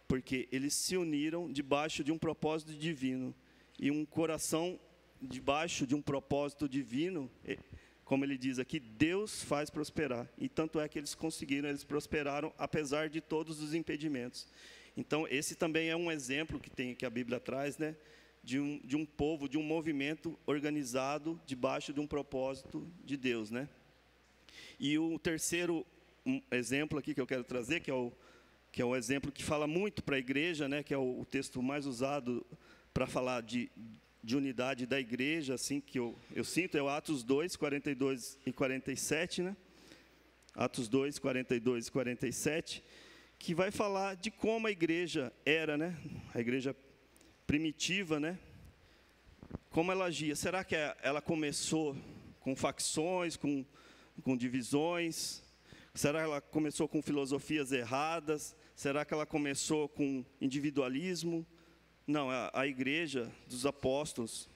Porque eles se uniram debaixo de um propósito divino, e um coração debaixo de um propósito divino, como ele diz aqui, Deus faz prosperar. E tanto é que eles conseguiram, eles prosperaram, apesar de todos os impedimentos. Então, esse também é um exemplo que a Bíblia traz, né, de um povo, de um movimento organizado debaixo de um propósito de Deus, né? E o terceiro exemplo aqui que eu quero trazer, que é o exemplo que fala muito para a igreja, né, que é o texto mais usado para falar de unidade da igreja, assim, que eu sinto, é o Atos 2, 42 e 47, né? Atos 2, 42 e 47, que vai falar de como a igreja era, né? A igreja primitiva, né? Como ela agia. Será que ela começou com facções, com divisões? Será que ela começou com filosofias erradas? Será que ela começou com individualismo? Não, a igreja dos apóstolos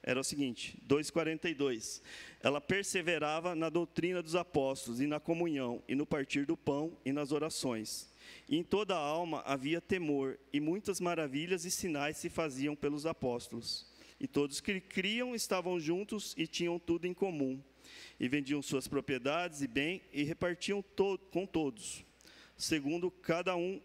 era o seguinte, 2,42. Ela perseverava na doutrina dos apóstolos e na comunhão, e no partir do pão e nas orações. E em toda a alma havia temor, e muitas maravilhas e sinais se faziam pelos apóstolos. E todos que criam estavam juntos e tinham tudo em comum. E vendiam suas propriedades e bem e repartiam com todos, segundo cada um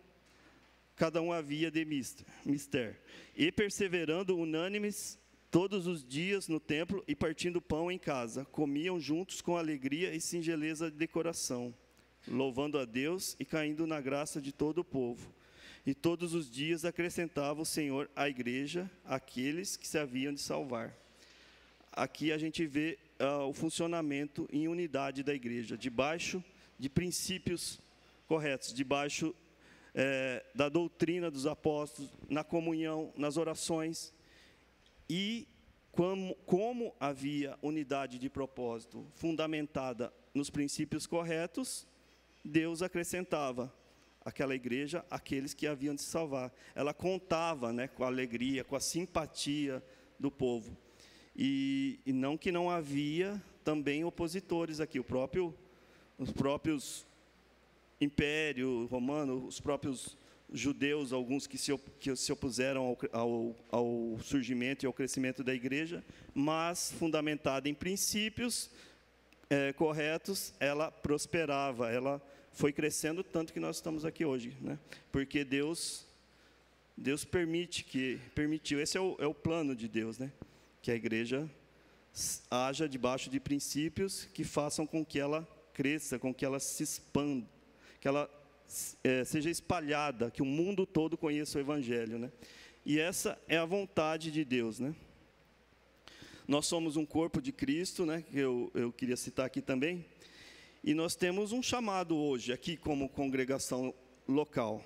havia de mister. E perseverando unânimes todos os dias no templo e partindo pão em casa, comiam juntos com alegria e singeleza de coração, louvando a Deus e caindo na graça de todo o povo. E todos os dias acrescentava o Senhor à igreja aqueles que se haviam de salvar. Aqui a gente vê o funcionamento em unidade da igreja, debaixo de princípios corretos, debaixo da doutrina dos apóstolos, na comunhão, nas orações. E como havia unidade de propósito fundamentada nos princípios corretos, Deus acrescentava àquela igreja aqueles que haviam de se salvar. Ela contava, né, com a alegria, com a simpatia do povo. E não que não havia também opositores aqui, os próprios Império Romano, os próprios judeus, alguns que se opuseram ao surgimento e ao crescimento da igreja, mas fundamentada em princípios corretos, ela prosperava, ela foi crescendo tanto que nós estamos aqui hoje, né? Porque Deus permitiu, esse é o plano de Deus, né? Que a igreja haja debaixo de princípios que façam com que ela cresça, com que ela se expanda, que ela seja espalhada, que o mundo todo conheça o Evangelho, né? E essa é a vontade de Deus, né? Nós somos um corpo de Cristo, né? Que eu queria citar aqui também. E nós temos um chamado hoje, aqui como congregação local.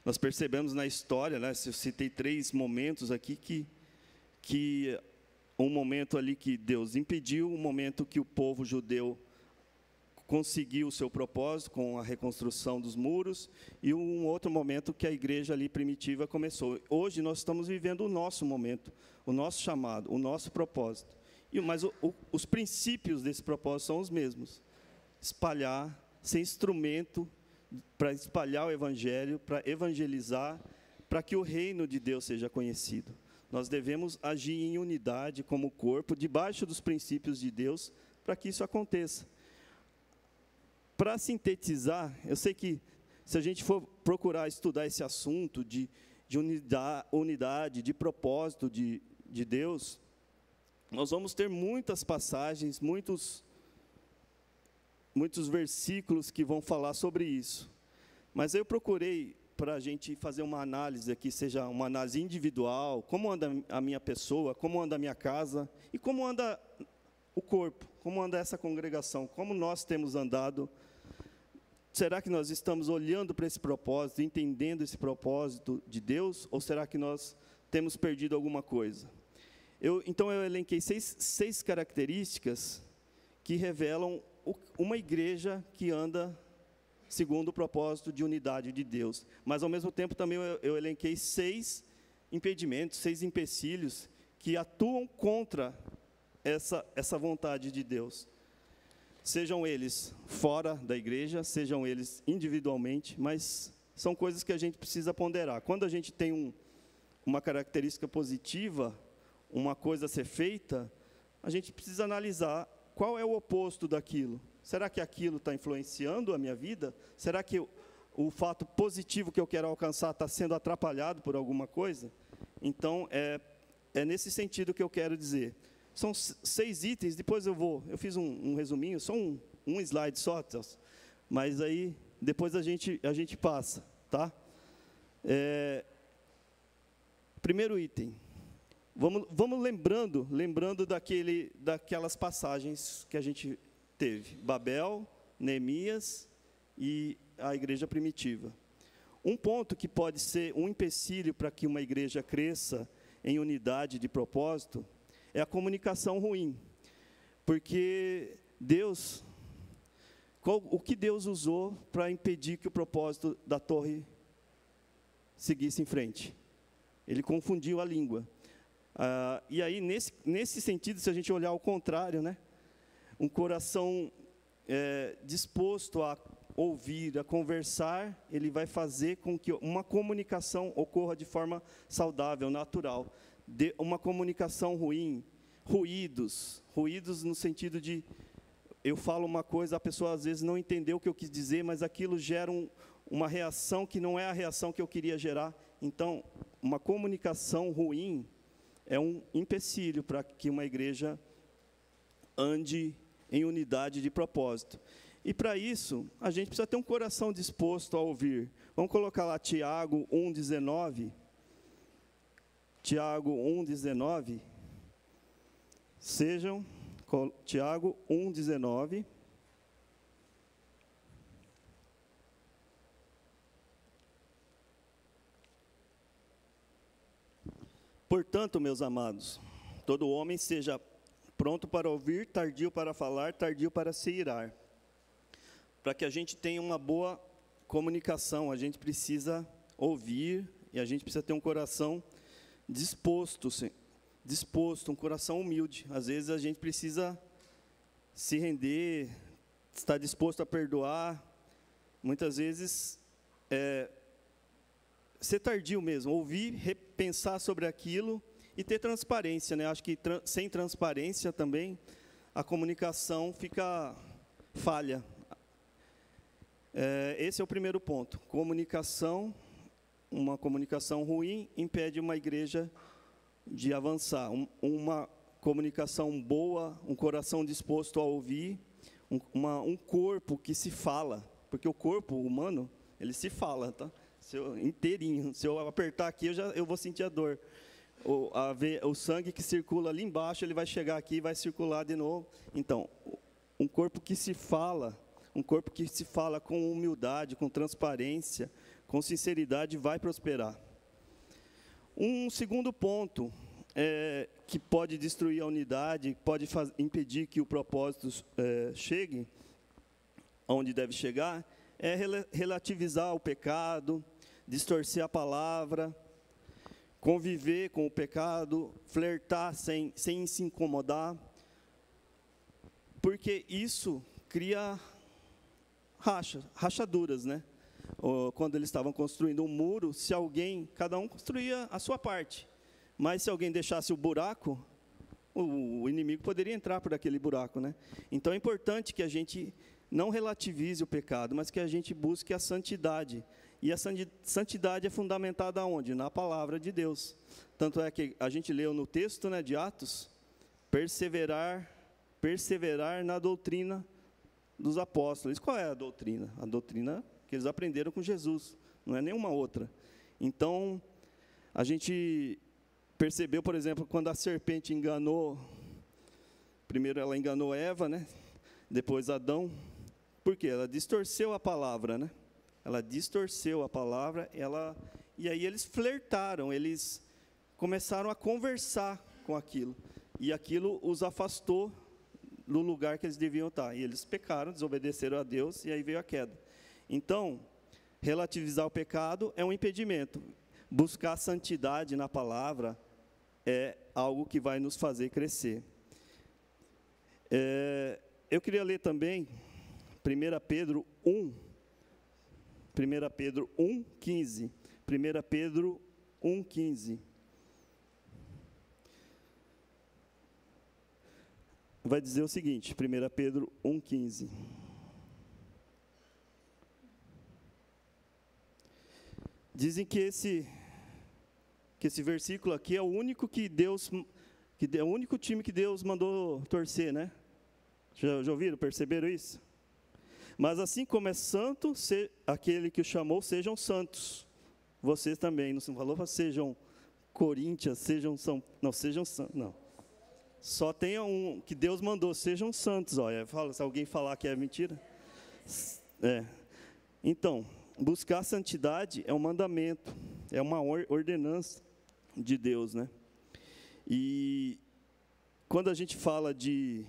Nós percebemos na história, né? Eu citei 3 momentos aqui que um momento ali que Deus impediu, um momento que o povo judeu conseguiu o seu propósito com a reconstrução dos muros, e um outro momento que a igreja ali primitiva começou. Hoje nós estamos vivendo o nosso momento, o nosso chamado, o nosso propósito. Mas os princípios desse propósito são os mesmos. Espalhar, ser instrumento para espalhar o Evangelho, para evangelizar, para que o reino de Deus seja conhecido. Nós devemos agir em unidade como corpo, debaixo dos princípios de Deus, para que isso aconteça. Para sintetizar, eu sei que se a gente for procurar estudar esse assunto de unidade, de propósito de Deus, nós vamos ter muitas passagens, muitos versículos que vão falar sobre isso. Mas eu procurei, para a gente fazer uma análise aqui, seja uma análise individual, como anda a minha pessoa, como anda a minha casa, e como anda o corpo, como anda essa congregação, como nós temos andado. Será que nós estamos olhando para esse propósito, entendendo esse propósito de Deus, ou será que nós temos perdido alguma coisa? Então eu elenquei seis características que revelam uma igreja que anda segundo o propósito de unidade de Deus. Mas, ao mesmo tempo, também eu elenquei 6 impedimentos, 6 empecilhos que atuam contra essa vontade de Deus. Sejam eles fora da igreja, sejam eles individualmente, mas são coisas que a gente precisa ponderar. Quando a gente tem uma característica positiva, uma coisa a ser feita, a gente precisa analisar qual é o oposto daquilo. Será que aquilo está influenciando a minha vida? Será que o fato positivo que eu quero alcançar está sendo atrapalhado por alguma coisa? Então, é nesse sentido que eu quero dizer. São 6 itens, depois eu fiz um resuminho, só um slide só, mas aí depois a gente passa, tá? Primeiro item, vamos lembrando daquelas passagens que a gente teve, Babel, Neemias e a igreja primitiva. Um ponto que pode ser um empecilho para que uma igreja cresça em unidade de propósito é a comunicação ruim, porque o que Deus usou para impedir que o propósito da torre seguisse em frente? Ele confundiu a língua. E aí, nesse sentido, se a gente olhar ao contrário, né, um coração disposto a ouvir, a conversar, ele vai fazer com que uma comunicação ocorra de forma saudável, natural. uma comunicação ruim, ruídos no sentido de eu falo uma coisa, a pessoa às vezes não entendeu o que eu quis dizer, mas aquilo gera uma reação que não é a reação que eu queria gerar. Então, uma comunicação ruim é um empecilho para que uma igreja ande em unidade de propósito. E para isso, a gente precisa ter um coração disposto a ouvir. Vamos colocar lá Tiago 1,19. Tiago 1,19. Tiago 1,19. Portanto, meus amados, todo homem seja pronto para ouvir, tardio para falar, tardio para se irar. Para que a gente tenha uma boa comunicação, a gente precisa ouvir e a gente precisa ter um coração disposto, um coração humilde. Às vezes a gente precisa se render, estar disposto a perdoar. Muitas vezes ser tardio mesmo, ouvir, repensar sobre aquilo e ter transparência, né? Acho que sem transparência também a comunicação fica falha. Esse é o primeiro ponto. Uma comunicação ruim impede uma igreja de avançar. Uma comunicação boa, um coração disposto a ouvir, um corpo que se fala, porque o corpo humano, ele se fala, tá? Inteirinho. Se eu apertar aqui, eu vou sentir a dor. O sangue que circula ali embaixo, ele vai chegar aqui e vai circular de novo. Então, um corpo que se fala com humildade, com transparência, com sinceridade, vai prosperar. Um segundo ponto que pode destruir a unidade, pode impedir que o propósito chegue onde deve chegar, é relativizar o pecado, distorcer a palavra, conviver com o pecado, flertar sem se incomodar, porque isso cria rachaduras, né? Quando eles estavam construindo um muro, cada um construía a sua parte, mas se alguém deixasse o buraco, o inimigo poderia entrar por aquele buraco, né? Então é importante que a gente não relativize o pecado, mas que a gente busque a santidade. E a santidade é fundamentada onde? Na palavra de Deus. Tanto é que a gente leu no texto, né, de Atos, perseverar na doutrina dos apóstolos. Qual é a doutrina? A doutrina que eles aprenderam com Jesus, não é nenhuma outra. Então, a gente percebeu, por exemplo, quando a serpente primeiro ela enganou Eva, né? Depois Adão. Por quê? Ela distorceu a palavra, né? Ela distorceu a palavra, e aí eles flertaram, eles começaram a conversar com aquilo, e aquilo os afastou do lugar que eles deviam estar, e eles pecaram, desobedeceram a Deus, e aí veio a queda. Então, relativizar o pecado é um impedimento, buscar a santidade na palavra é algo que vai nos fazer crescer. Eu queria ler também 1 Pedro 1:15. 1 Pedro 1:15. Vai dizer o seguinte, 1 Pedro 1:15. Dizem que esse versículo aqui é o único é o único time que Deus mandou torcer, né? Já ouviram, perceberam isso? Mas assim como é santo, aquele que o chamou, sejam santos. Vocês também, não se falou, sejam Coríntias, sejam santos, não. Só tem um que Deus mandou, sejam santos. Olha, se alguém falar que é mentira. Então, buscar a santidade é um mandamento, é uma ordenança de Deus, né? E quando a gente fala que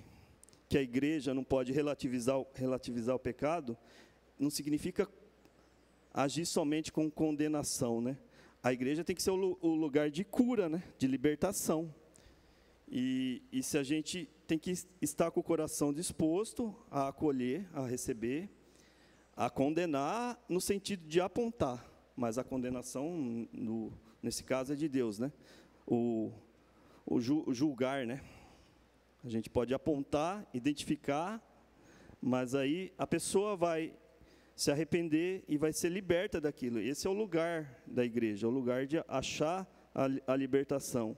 a igreja não pode relativizar o pecado, não significa agir somente com condenação, né? A igreja tem que ser o lugar de cura, né? De libertação. E se a gente tem que estar com o coração disposto a acolher, a receber, a condenar no sentido de apontar, mas a condenação, nesse caso, é de Deus, né? julgar, né? A gente pode apontar, identificar, mas aí a pessoa vai se arrepender e vai ser liberta daquilo. Esse é o lugar da igreja, é o lugar de achar a libertação.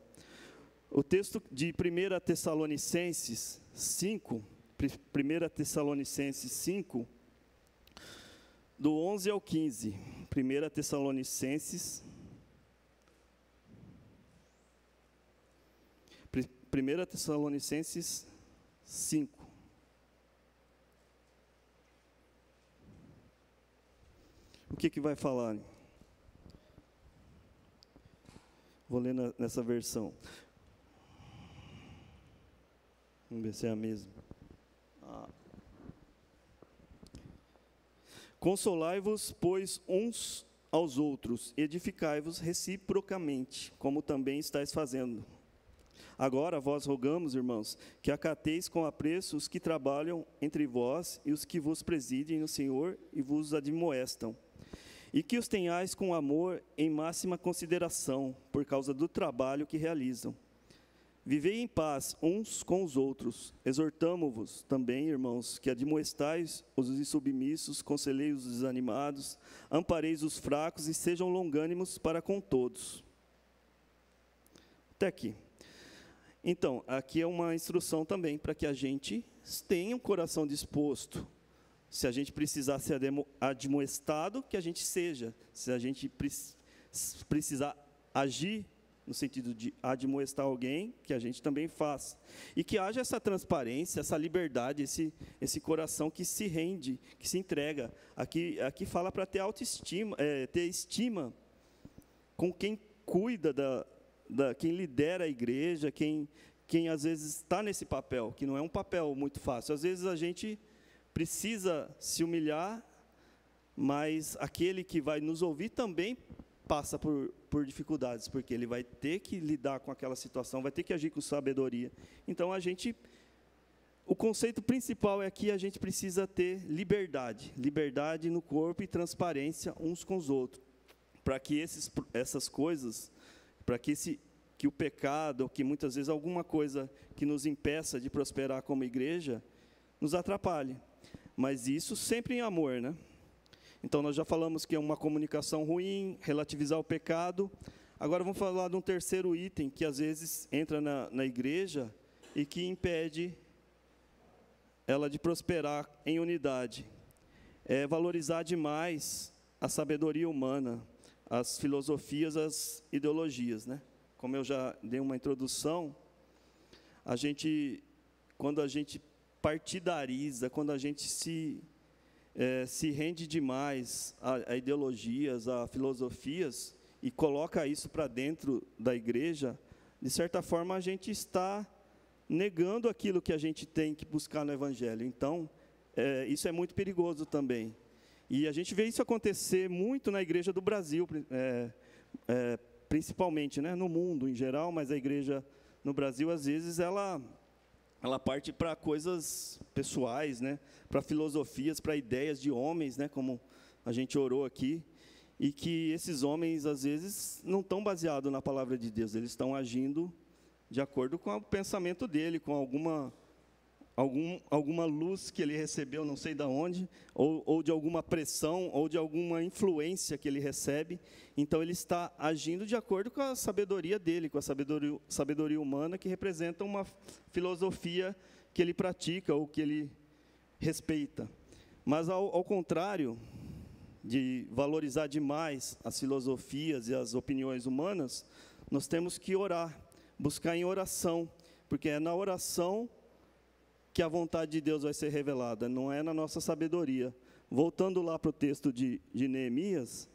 O texto de 1 Tessalonicenses 5, 1 Tessalonicenses 5, do 11 ao 15. 1 Tessalonicenses 5. O que vai falar? Vou ler nessa versão. Vamos ver se é a mesma. Consolai-vos, pois, uns aos outros, edificai-vos reciprocamente, como também estáis fazendo. Agora, vós rogamos, irmãos, que acateis com apreço os que trabalham entre vós e os que vos presidem no Senhor e vos admoestam. E que os tenhais com amor em máxima consideração, por causa do trabalho que realizam. Vivei em paz uns com os outros. Exortamo-vos também, irmãos, que admoestais os insubmissos, conselhei os desanimados, ampareis os fracos e sejam longânimos para com todos. Até aqui. Então, aqui é uma instrução também para que a gente tenha um coração disposto. Se a gente precisar ser admoestado, que a gente seja. Se a gente precisar agir no sentido de admoestar alguém, que a gente também faça. E que haja essa transparência, essa liberdade, esse coração que se rende, que se entrega. Aqui fala para ter autoestima, ter estima com quem cuida quem lidera a igreja, quem às vezes está nesse papel, que não é um papel muito fácil. Às vezes a gente precisa se humilhar, mas aquele que vai nos ouvir também passa por dificuldades, porque ele vai ter que lidar com aquela situação, vai ter que agir com sabedoria. Então, o conceito principal é que a gente precisa ter liberdade no corpo e transparência uns com os outros, para que essas coisas, para que o pecado, que muitas vezes alguma coisa que nos impeça de prosperar como igreja, nos atrapalhe. Mas isso sempre em amor, né? Então, nós já falamos que é uma comunicação ruim, relativizar o pecado. Agora, vamos falar de um terceiro item, que às vezes entra na igreja e que impede ela de prosperar em unidade. É valorizar demais a sabedoria humana, as filosofias, as ideologias, né? Como eu já dei uma introdução, quando a gente partidariza, quando a gente se rende demais a ideologias, a filosofias, e coloca isso para dentro da igreja, de certa forma a gente está negando aquilo que a gente tem que buscar no Evangelho. Então, isso é muito perigoso também. E a gente vê isso acontecer muito na igreja do Brasil, principalmente, né, no mundo em geral, mas a igreja no Brasil, às vezes, ela parte para coisas pessoais, né, para filosofias, para ideias de homens, né, como a gente orou aqui, e que esses homens, às vezes, não estão baseados na palavra de Deus, eles estão agindo de acordo com o pensamento dele, com alguma luz que ele recebeu, não sei de onde, ou de alguma pressão, ou de alguma influência que ele recebe. Então, ele está agindo de acordo com a sabedoria dele, com a sabedoria humana, que representa uma filosofia que ele pratica ou que ele respeita. Mas, ao contrário de valorizar demais as filosofias e as opiniões humanas, nós temos que orar, buscar em oração, porque é na oração que a vontade de Deus vai ser revelada, não é na nossa sabedoria. Voltando lá para o texto de Neemias,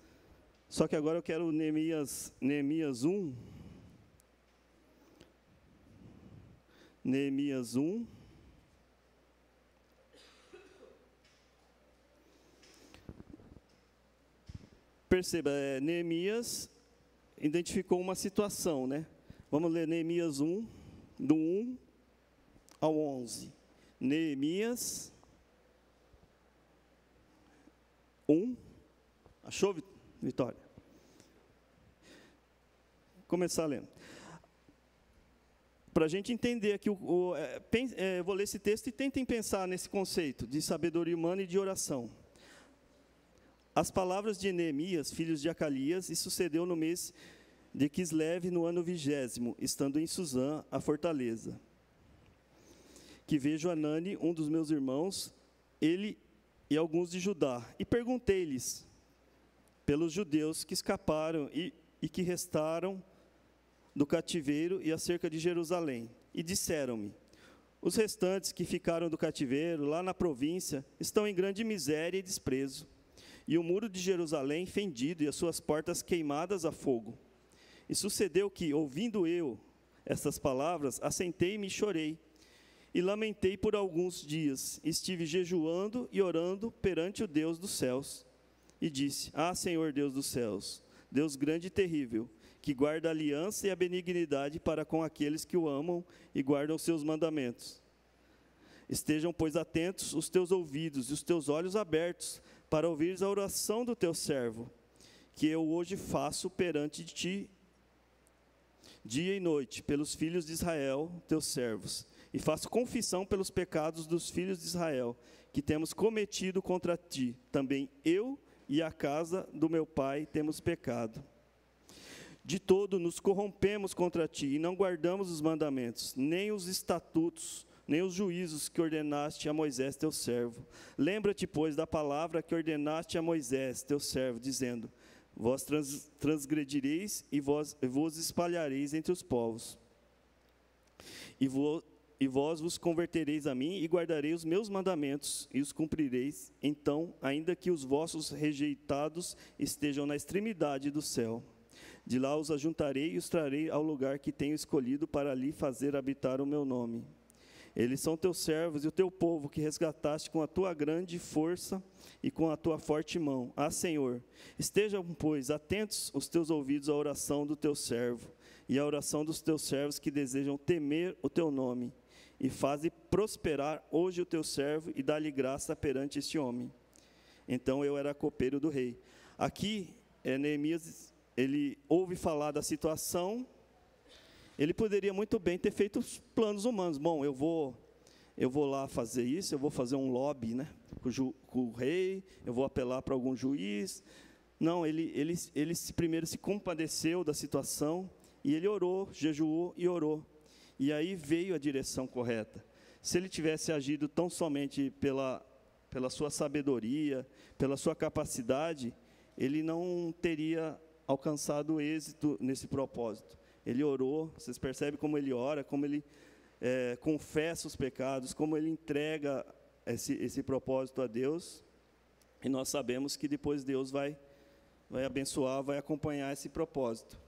só que agora eu quero Neemias 1. Neemias 1. Perceba, Neemias identificou uma situação, né? Vamos ler Neemias 1, do 1 ao 11. Neemias 1. Achou, Vitória? Vou começar lendo. para a gente entender aqui, vou ler esse texto e tentem pensar nesse conceito de sabedoria humana e de oração. As palavras de Neemias, filhos de Acalias, e sucedeu no mês de Quisleve, no ano 20º, estando em Suzã, a fortaleza. Que vejo Anani, um dos meus irmãos, ele e alguns de Judá, e perguntei-lhes pelos judeus que escaparam e que restaram do cativeiro e acerca de Jerusalém. E disseram-me: os restantes que ficaram do cativeiro, lá na província, estão em grande miséria e desprezo, e o muro de Jerusalém fendido e as suas portas queimadas a fogo. E sucedeu que, ouvindo eu estas palavras, assentei-me e chorei, e lamentei por alguns dias. Estive jejuando e orando perante o Deus dos céus. E disse: ah, Senhor Deus dos céus, Deus grande e terrível, que guarda a aliança e a benignidade para com aqueles que o amam e guardam seus mandamentos. Estejam, pois, atentos os teus ouvidos e os teus olhos abertos, para ouvires a oração do teu servo, que eu hoje faço perante ti, dia e noite, pelos filhos de Israel, teus servos, e faço confissão pelos pecados dos filhos de Israel, que temos cometido contra ti. Também eu e a casa do meu pai temos pecado. De todo nos corrompemos contra ti, e não guardamos os mandamentos, nem os estatutos, nem os juízos que ordenaste a Moisés, teu servo. Lembra-te, pois, da palavra que ordenaste a Moisés, teu servo, dizendo: vós transgredireis e vos espalhareis entre os povos. E vós vos convertereis a mim e guardarei os meus mandamentos e os cumprireis. Então, ainda que os vossos rejeitados estejam na extremidade do céu, de lá os ajuntarei e os trarei ao lugar que tenho escolhido para ali fazer habitar o meu nome. Eles são teus servos e o teu povo, que resgataste com a tua grande força e com a tua forte mão. Ah, Senhor, estejam, pois, atentos os teus ouvidos à oração do teu servo e à oração dos teus servos que desejam temer o teu nome. E faze prosperar hoje o teu servo e dá-lhe graça perante este homem. Então eu era copeiro do rei. Aqui, Neemias, ele ouve falar da situação. Ele poderia muito bem ter feito os planos humanos. Bom, eu vou lá fazer isso, eu vou fazer um lobby, né, com o rei, eu vou apelar para algum juiz. Não, ele primeiro se compadeceu da situação, e ele orou, jejuou e orou. E aí veio a direção correta. Se ele tivesse agido tão somente pela sua sabedoria, pela sua capacidade, ele não teria alcançado êxito nesse propósito. Ele orou, vocês percebem como ele ora, como ele confessa os pecados, como ele entrega esse propósito a Deus, e nós sabemos que depois Deus vai abençoar, vai acompanhar esse propósito.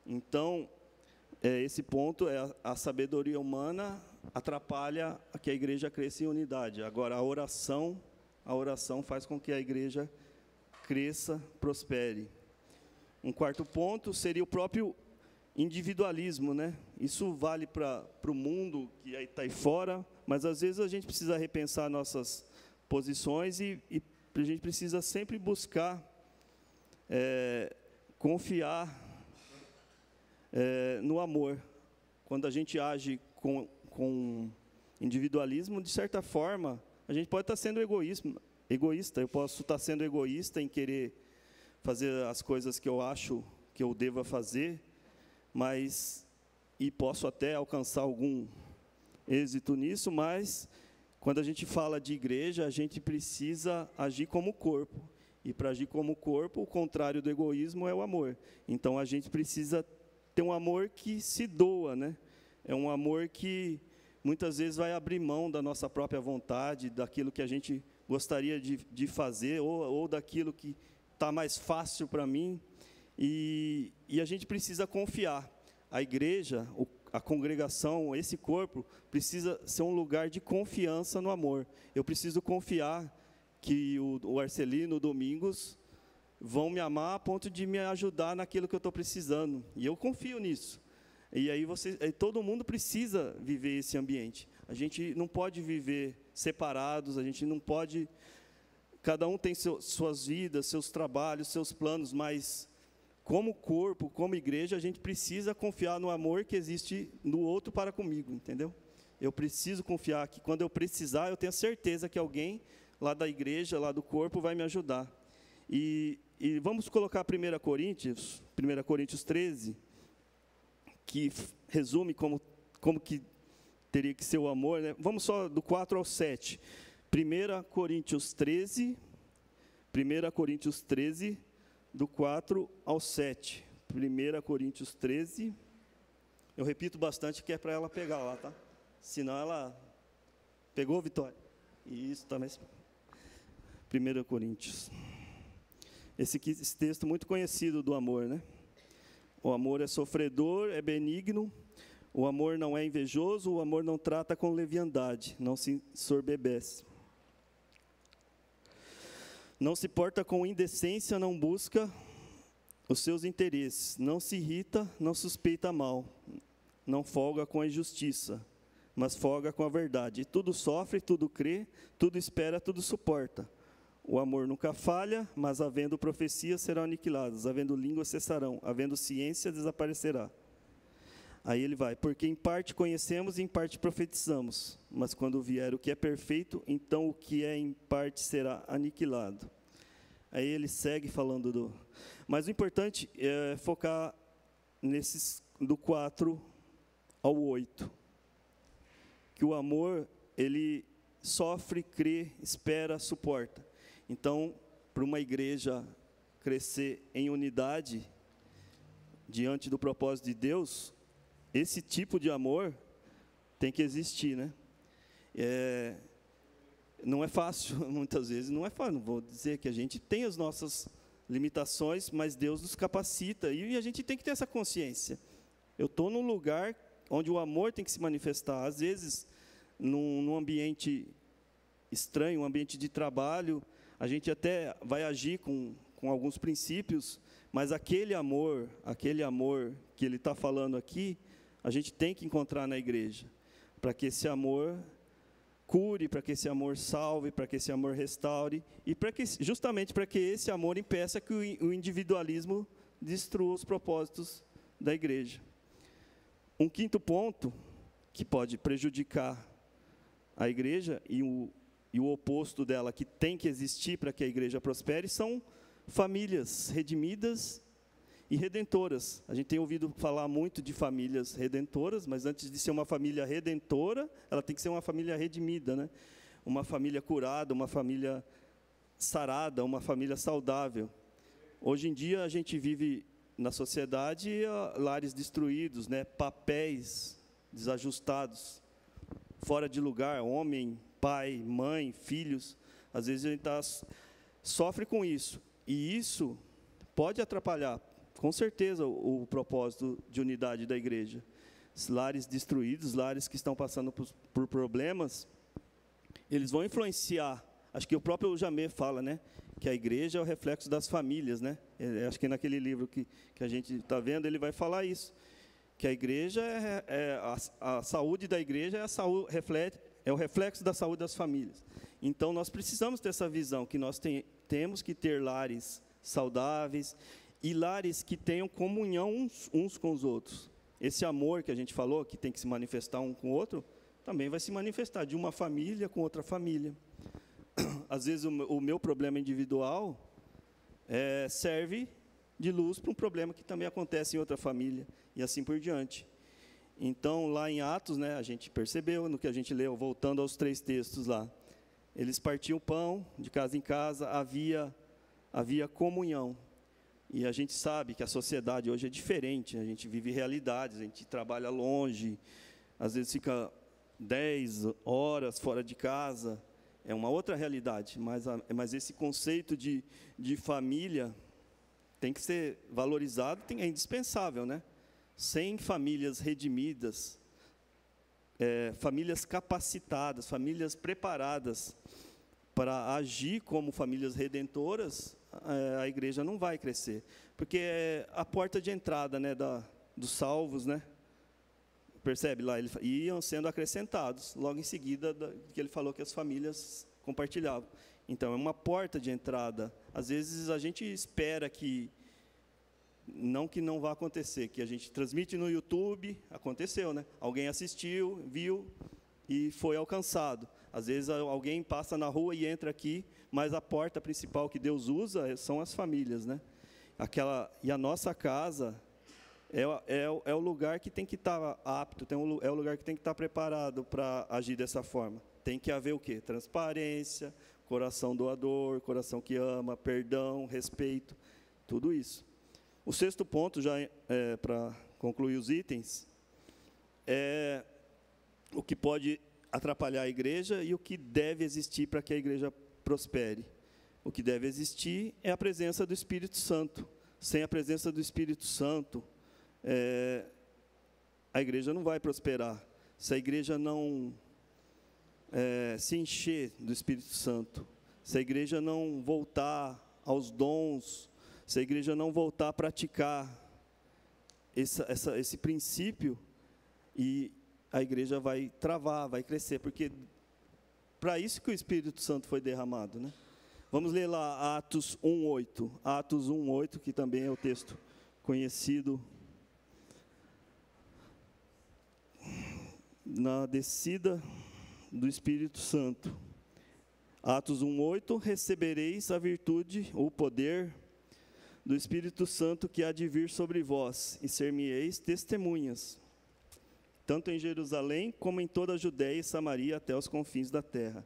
Então, esse ponto a sabedoria humana atrapalha que a igreja cresça em unidade. Agora, a oração faz com que a igreja cresça, prospere. Um quarto ponto seria o próprio individualismo, né? Isso vale para o mundo que está aí fora, mas às vezes a gente precisa repensar nossas posições e a gente precisa sempre buscar confiar no amor. Quando a gente age com individualismo, de certa forma, a gente pode estar sendo egoísta. Eu posso estar sendo egoísta em querer fazer as coisas que eu acho que eu deva fazer, e posso até alcançar algum êxito nisso, mas quando a gente fala de igreja, a gente precisa agir como corpo. E para agir como corpo, o contrário do egoísmo é o amor. Então a gente precisa ter um amor que se doa, né? É um amor que muitas vezes vai abrir mão da nossa própria vontade, daquilo que a gente gostaria de fazer, ou daquilo que está mais fácil para mim. E a gente precisa confiar. A igreja, a congregação, esse corpo, precisa ser um lugar de confiança no amor. Eu preciso confiar que o Arcelino, o Domingos, vão me amar a ponto de me ajudar naquilo que eu estou precisando. E eu confio nisso. E aí todo mundo precisa viver esse ambiente. A gente não pode viver separados, a gente não pode... Cada um tem suas vidas, seus trabalhos, seus planos, mas como corpo, como igreja, a gente precisa confiar no amor que existe no outro para comigo, entendeu? Eu preciso confiar que quando eu precisar, eu tenho certeza que alguém lá da igreja, lá do corpo, vai me ajudar. E vamos colocar 1 Coríntios 13, que resume como que teria que ser o amor, né? Vamos só do 4 ao 7. 1 Coríntios 13, do 4 ao 7. 1 Coríntios 13. Eu repito bastante que é para ela pegar lá, tá? Senão ela... Pegou, Vitória? Isso, também. 1 Coríntios. Esse texto muito conhecido do amor, né? O amor é sofredor, é benigno. O amor não é invejoso, o amor não trata com leviandade, não se soberbece. Não se porta com indecência, não busca os seus interesses, não se irrita, não suspeita mal, não folga com a injustiça, mas folga com a verdade. Tudo sofre, tudo crê, tudo espera, tudo suporta. O amor nunca falha, mas havendo profecias serão aniquiladas, havendo línguas cessarão, havendo ciência desaparecerá. Aí ele vai, porque em parte conhecemos e em parte profetizamos, mas quando vier o que é perfeito, então o que é em parte será aniquilado. Aí ele segue falando Mas o importante é focar nesses do 4 ao 8. Que o amor, ele sofre, crê, espera, suporta. Então, para uma igreja crescer em unidade, diante do propósito de Deus, esse tipo de amor tem que existir, né? Não é fácil, muitas vezes, não é fácil. Não vou dizer que a gente tem as nossas limitações, mas Deus nos capacita, e a gente tem que ter essa consciência. Eu estou num lugar onde o amor tem que se manifestar, às vezes, num ambiente estranho, um ambiente de trabalho, a gente até vai agir com alguns princípios, mas aquele amor que ele está falando aqui, a gente tem que encontrar na igreja, para que esse amor cure, para que esse amor salve, para que esse amor restaure, e justamente para que esse amor impeça que o individualismo destrua os propósitos da igreja. Um quinto ponto que pode prejudicar a igreja, e o oposto dela, que tem que existir para que a igreja prospere, são famílias redimidas e redentoras. A gente tem ouvido falar muito de famílias redentoras, mas antes de ser uma família redentora, ela tem que ser uma família redimida, né? Uma família curada, uma família sarada, uma família saudável. Hoje em dia a gente vive na sociedade lares destruídos, né? Papéis desajustados, fora de lugar, homem, pai, mãe, filhos. Às vezes a gente sofre com isso, e isso pode atrapalhar, com certeza, o propósito de unidade da igreja. Os lares destruídos, lares que estão passando por problemas, eles vão influenciar. Acho que o próprio Jamê fala, né, que a igreja é o reflexo das famílias, né? Acho que naquele livro que a gente está vendo, ele vai falar isso, que a igreja a saúde da igreja é o reflexo da saúde das famílias. Então, nós precisamos ter essa visão, que nós temos que ter lares saudáveis, e lares que tenham comunhão uns com os outros. Esse amor que a gente falou, que tem que se manifestar um com o outro, também vai se manifestar de uma família com outra família. Às vezes o meu problema individual serve de luz para um problema que também acontece em outra família, e assim por diante. Então, lá em Atos, né, a gente percebeu, no que a gente leu, voltando aos 3 textos lá, eles partiam o pão de casa em casa, havia comunhão. E a gente sabe que a sociedade hoje é diferente, a gente vive realidades, a gente trabalha longe, às vezes fica 10 horas fora de casa, é uma outra realidade, mas esse conceito de família tem que ser valorizado, é indispensável, né? Sem famílias redimidas, famílias capacitadas, famílias preparadas para agir como famílias redentoras, a igreja não vai crescer, porque é a porta de entrada, né, dos salvos, né? Percebe lá, eles iam sendo acrescentados, logo em seguida que ele falou que as famílias compartilhavam. Então, é uma porta de entrada. Às vezes a gente espera que Não que não vá acontecer, que a gente transmite no YouTube, aconteceu, né? Alguém assistiu, viu e foi alcançado. Às vezes alguém passa na rua e entra aqui, mas a porta principal que Deus usa são as famílias, né? E a nossa casa é o lugar que tem que estar apto, é o lugar que tem que estar preparado para agir dessa forma. Tem que haver o quê? Transparência, coração doador, coração que ama, perdão, respeito, tudo isso. O sexto ponto, já para concluir os itens, é o que pode atrapalhar a igreja e o que deve existir para que a igreja prospere. O que deve existir é a presença do Espírito Santo. Sem a presença do Espírito Santo, a igreja não vai prosperar. Se a igreja não se encher do Espírito Santo, se a igreja não voltar aos dons, se a igreja não voltar a praticar esse princípio, e a igreja vai travar, vai crescer, porque para isso que o Espírito Santo foi derramado, né? Vamos ler lá Atos 1:8. Atos 1:8, que também é o texto conhecido na descida do Espírito Santo. Atos 1:8, recebereis a virtude, ou poder do Espírito Santo que há de vir sobre vós, e ser-me-eis testemunhas, tanto em Jerusalém, como em toda a Judéia e Samaria, até os confins da terra.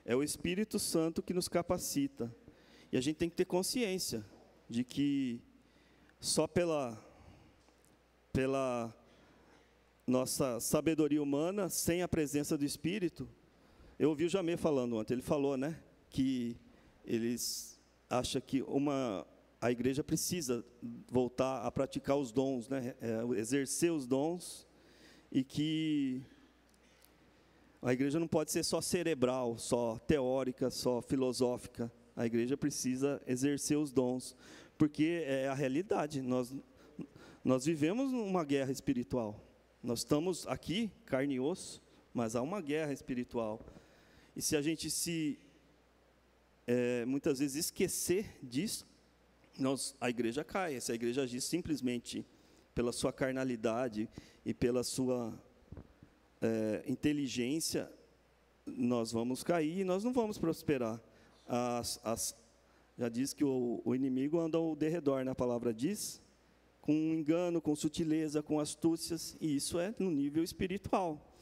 É o Espírito Santo que nos capacita. E a gente tem que ter consciência de que só pela nossa sabedoria humana, sem a presença do Espírito, eu ouvi o Jamê falando ontem, ele falou, né, que eles acham que a igreja precisa voltar a praticar os dons, né, exercer os dons, e que a igreja não pode ser só cerebral, só teórica, só filosófica. A igreja precisa exercer os dons, porque é a realidade. Nós vivemos uma guerra espiritual. Nós estamos aqui, carne e osso, mas há uma guerra espiritual. E se a gente muitas vezes esquecer disso, a igreja cai. Se a igreja agir simplesmente pela sua carnalidade e pela sua inteligência, nós vamos cair e nós não vamos prosperar. Já diz que o inimigo anda ao derredor, né? A palavra diz, com engano, com sutileza, com astúcias, e isso é no nível espiritual.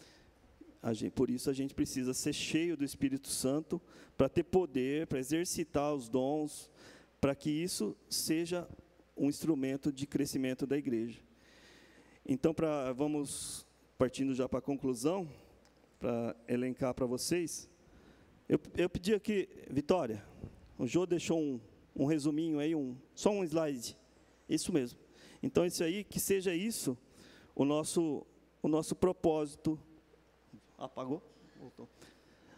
Por isso a gente precisa ser cheio do Espírito Santo, para ter poder, para exercitar os dons, para que isso seja um instrumento de crescimento da igreja. Então, vamos partindo já para a conclusão, para elencar para vocês. Eu pedi aqui, Vitória, o Jô deixou um resuminho aí, só um slide, isso mesmo. Então, isso aí, que seja isso, o nosso propósito. Apagou? Voltou.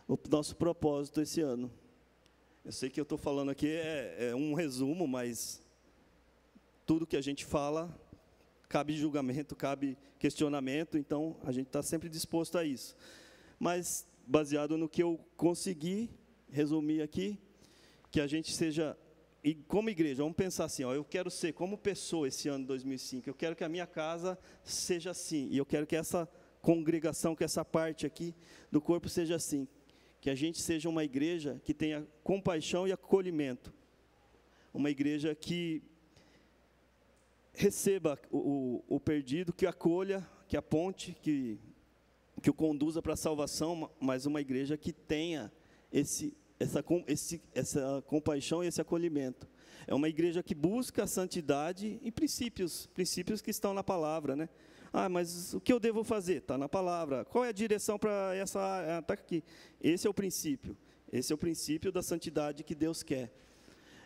O nosso propósito esse ano. Eu sei que eu estou falando aqui é um resumo, mas tudo que a gente fala, cabe julgamento, cabe questionamento, então a gente está sempre disposto a isso. Mas, baseado no que eu consegui resumir aqui, que a gente seja, e como igreja, vamos pensar assim, eu quero ser como pessoa esse ano 2005, eu quero que a minha casa seja assim, e eu quero que essa congregação, que essa parte aqui do corpo seja assim, que a gente seja uma igreja que tenha compaixão e acolhimento, uma igreja que receba o perdido, que acolha, que aponte, que o conduza para a salvação, mas uma igreja que tenha essa compaixão e esse acolhimento. É uma igreja que busca a santidade e princípios que estão na palavra, né? Mas o que eu devo fazer? Está na palavra. Qual é a direção para essa área? Está aqui. Esse é o princípio da santidade que Deus quer.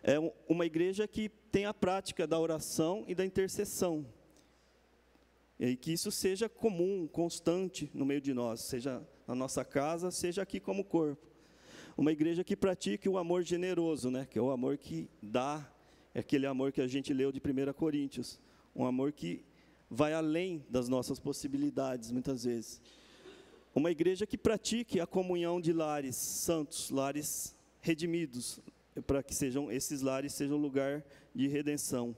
É uma igreja que tem a prática da oração e da intercessão. E que isso seja comum, constante no meio de nós, seja na nossa casa, seja aqui como corpo. Uma igreja que pratique o amor generoso, né? Que é o amor que dá, é aquele amor que a gente leu de 1 Coríntios. Um amor que vai além das nossas possibilidades, muitas vezes. Uma igreja que pratique a comunhão de lares santos, lares redimidos, para que esses lares sejam lugar de redenção.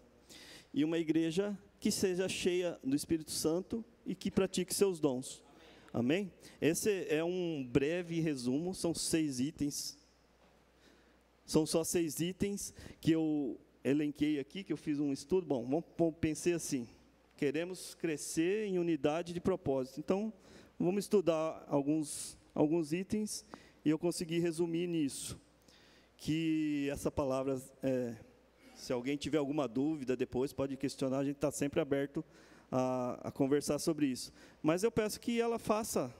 e uma igreja que seja cheia do Espírito Santo e que pratique seus dons. Amém? Esse é um breve resumo, são 6 itens. São só 6 itens que eu elenquei aqui, que eu fiz um estudo. Bom, pensei assim, queremos crescer em unidade de propósito. Então, vamos estudar alguns itens e eu consegui resumir nisso. Que essa palavra, se alguém tiver alguma dúvida depois, pode questionar, a gente está sempre aberto a conversar sobre isso. Mas eu peço que ela faça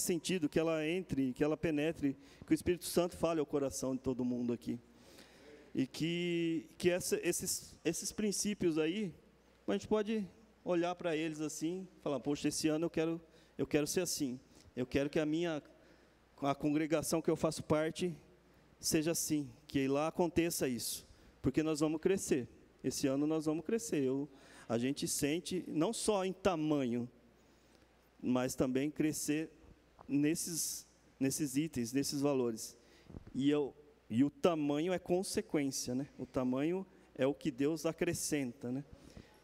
sentido, que ela entre, que ela penetre, que o Espírito Santo fale ao coração de todo mundo aqui. E que esses princípios aí, a gente pode olhar para eles assim, falar, poxa, esse ano eu quero ser assim. Eu quero que a congregação que eu faço parte seja assim, que lá aconteça isso. Porque nós vamos crescer. Esse ano nós vamos crescer. A gente sente, não só em tamanho, mas também crescer nesses itens, nesses valores. E o tamanho é consequência, né? O tamanho é o que Deus acrescenta, né?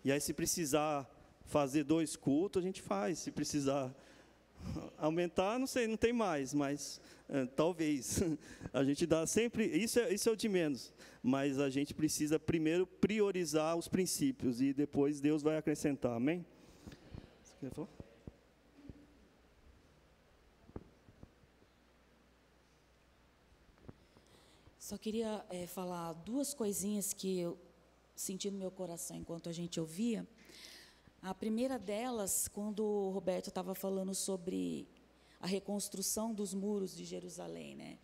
E aí, se precisar fazer 2 cultos, a gente faz. Se precisar aumentar, não sei, não tem mais, mas talvez. A gente dá sempre, isso é o de menos. Mas a gente precisa primeiro priorizar os princípios e depois Deus vai acrescentar, amém? Você quer falar? Só queria falar 2 coisinhas que eu senti no meu coração enquanto a gente ouvia. A primeira delas, quando o Roberto estava falando sobre a reconstrução dos muros de Jerusalém, né?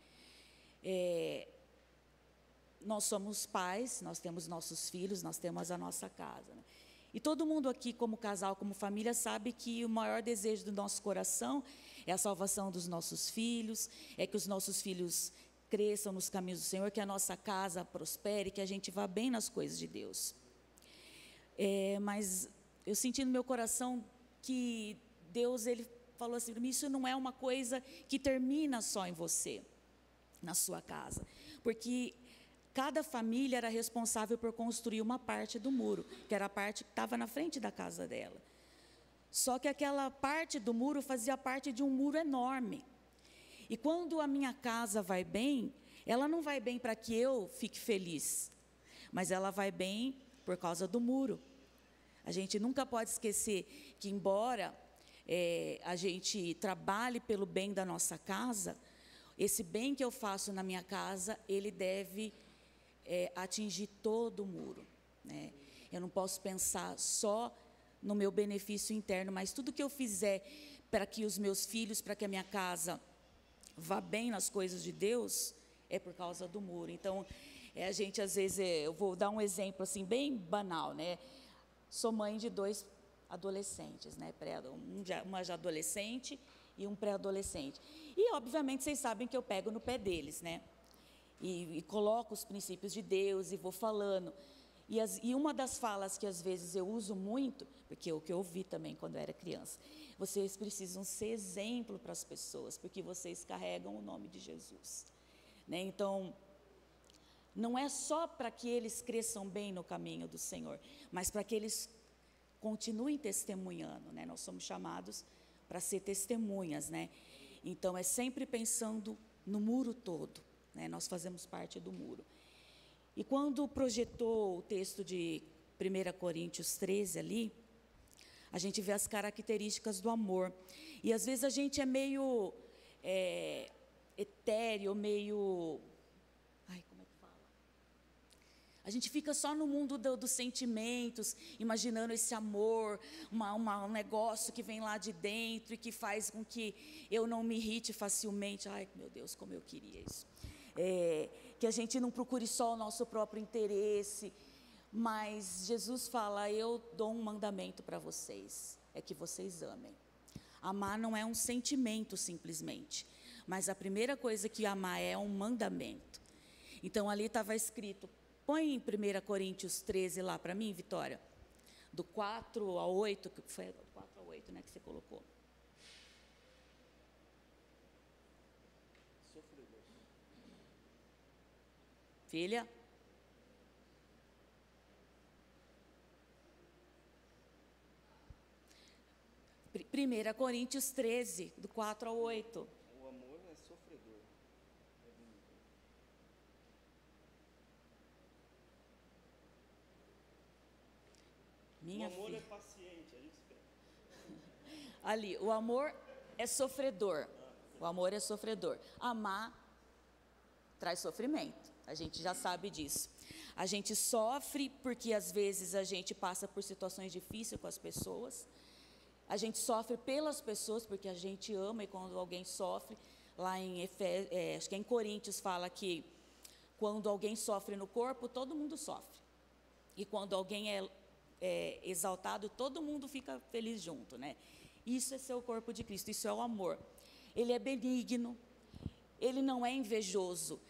Nós somos pais, nós temos nossos filhos, nós temos a nossa casa, né? E todo mundo aqui, como casal, como família, sabe que o maior desejo do nosso coração é a salvação dos nossos filhos, é que os nossos filhos cresçam nos caminhos do Senhor, que a nossa casa prospere, que a gente vá bem nas coisas de Deus. Mas eu senti no meu coração que Deus, Ele falou assim para mim, isso não é uma coisa que termina só em você, na sua casa, porque cada família era responsável por construir uma parte do muro, que era a parte que estava na frente da casa dela. Só que aquela parte do muro fazia parte de um muro enorme. E quando a minha casa vai bem, ela não vai bem para que eu fique feliz, mas ela vai bem por causa do muro. A gente nunca pode esquecer que, embora a gente trabalhe pelo bem da nossa casa, esse bem que eu faço na minha casa, ele deve atingir todo o muro, né? Eu não posso pensar só no meu benefício interno, mas tudo que eu fizer para que os meus filhos, para que a minha casa vá bem nas coisas de Deus, é por causa do muro. Então, a gente, às vezes, eu vou dar um exemplo, assim, bem banal, né? Sou mãe de 2 adolescentes, né? Uma já adolescente e um pré-adolescente. E, obviamente, vocês sabem que eu pego no pé deles, né? E coloco os princípios de Deus e vou falando. E uma das falas que, às vezes, eu uso muito, porque é o que eu ouvi também quando eu era criança, vocês precisam ser exemplo para as pessoas, porque vocês carregam o nome de Jesus, né? Então, não é só para que eles cresçam bem no caminho do Senhor, mas para que eles continuem testemunhando, né? Nós somos chamados para ser testemunhas, né? Então, é sempre pensando no muro todo, né? Nós fazemos parte do muro. E quando projetou o texto de 1 Coríntios 13 ali, a gente vê as características do amor. E às vezes a gente é meio etéreo, meio... como é que fala? A gente fica só no mundo dos sentimentos, imaginando esse amor, um negócio que vem lá de dentro e que faz com que eu não me irrite facilmente. Ai, meu Deus, como eu queria isso. Que a gente não procure só o nosso próprio interesse, mas Jesus fala, eu dou um mandamento para vocês, é que vocês amem. Amar não é um sentimento simplesmente, mas a primeira coisa que amar é um mandamento. Então ali estava escrito, põe em 1 Coríntios 13 lá para mim, Vitória, do 4 a 8, que foi do 4 a 8, né, que você colocou. Filha? 1 Coríntios 13, do 4 ao 8. O amor é sofredor. Minha o amor filha. é paciente. A gente espera. Ali, o amor é sofredor. O amor é sofredor. Amar traz sofrimento. A gente já sabe disso. A gente sofre porque às vezes a gente passa por situações difíceis com as pessoas. A gente sofre pelas pessoas porque a gente ama, e quando alguém sofre, lá em acho que é em Coríntios fala que quando alguém sofre no corpo, todo mundo sofre. E quando alguém é exaltado, todo mundo fica feliz junto, né? Isso é ser o corpo de Cristo, isso é o amor. Ele é benigno, ele não é invejoso.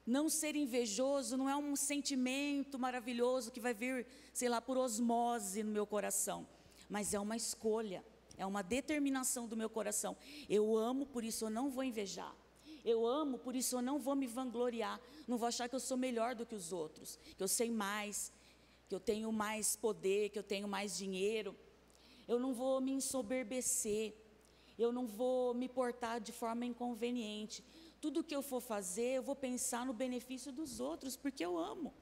Não ser invejoso não é um sentimento maravilhoso que vai vir, sei lá, por osmose no meu coração, mas é uma escolha, é uma determinação do meu coração. Eu amo, por isso eu não vou invejar. Eu amo, por isso eu não vou me vangloriar, não vou achar que eu sou melhor do que os outros, que eu sei mais, que eu tenho mais poder, que eu tenho mais dinheiro. Eu não vou me ensoberbecer, eu não vou me portar de forma inconveniente. Tudo que eu for fazer, eu vou pensar no benefício dos outros, porque eu amo.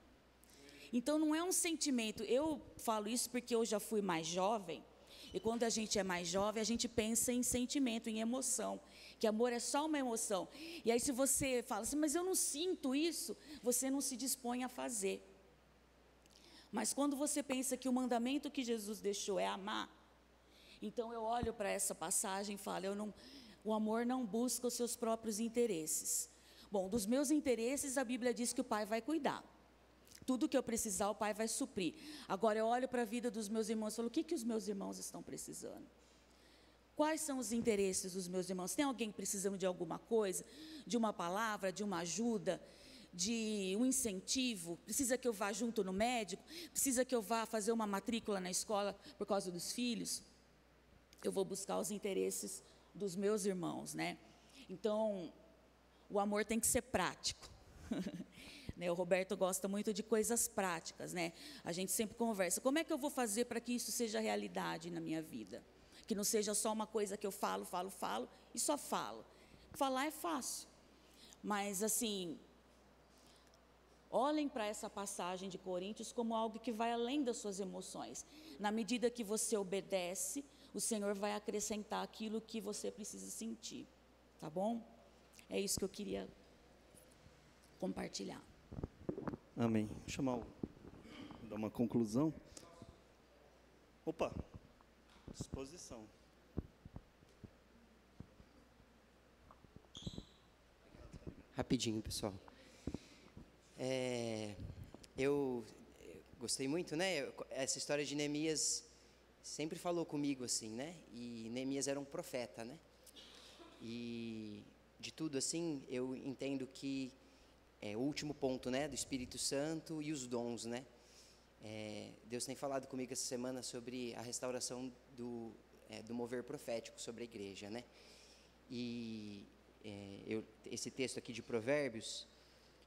Então não é um sentimento, eu falo isso porque eu já fui mais jovem, e quando a gente é mais jovem, a gente pensa em sentimento, em emoção, que amor é só uma emoção. E aí se você fala assim, mas eu não sinto isso, você não se dispõe a fazer. Mas quando você pensa que o mandamento que Jesus deixou é amar, então eu olho para essa passagem e falo, o amor não busca os seus próprios interesses. Bom, dos meus interesses a Bíblia diz que o Pai vai cuidar. Tudo que eu precisar o Pai vai suprir. Agora eu olho para a vida dos meus irmãos e falo, o que os meus irmãos estão precisando? Quais são os interesses dos meus irmãos? Tem alguém precisando de alguma coisa? De uma palavra, de uma ajuda? De um incentivo? Precisa que eu vá junto no médico? Precisa que eu vá fazer uma matrícula na escola por causa dos filhos? Eu vou buscar os interesses dos meus irmãos, né? Então, o amor tem que ser prático. Né? O Roberto gosta muito de coisas práticas, né? A gente sempre conversa, como é que eu vou fazer para que isso seja realidade na minha vida? Que não seja só uma coisa que eu falo e só falo. Falar é fácil, mas assim, olhem para essa passagem de Coríntios como algo que vai além das suas emoções. Na medida que você obedece, o Senhor vai acrescentar aquilo que você precisa sentir, tá bom? É isso que eu queria compartilhar. Amém. Vou dar uma conclusão. Opa, disposição. Rapidinho, pessoal. Eu gostei muito, né? Essa história de Neemias sempre falou comigo assim, né? E Neemias era um profeta, né? E de tudo assim, eu entendo que o último ponto, né? Do Espírito Santo e os dons, né? Deus tem falado comigo essa semana sobre a restauração do mover profético sobre a igreja, né? E esse texto aqui de Provérbios,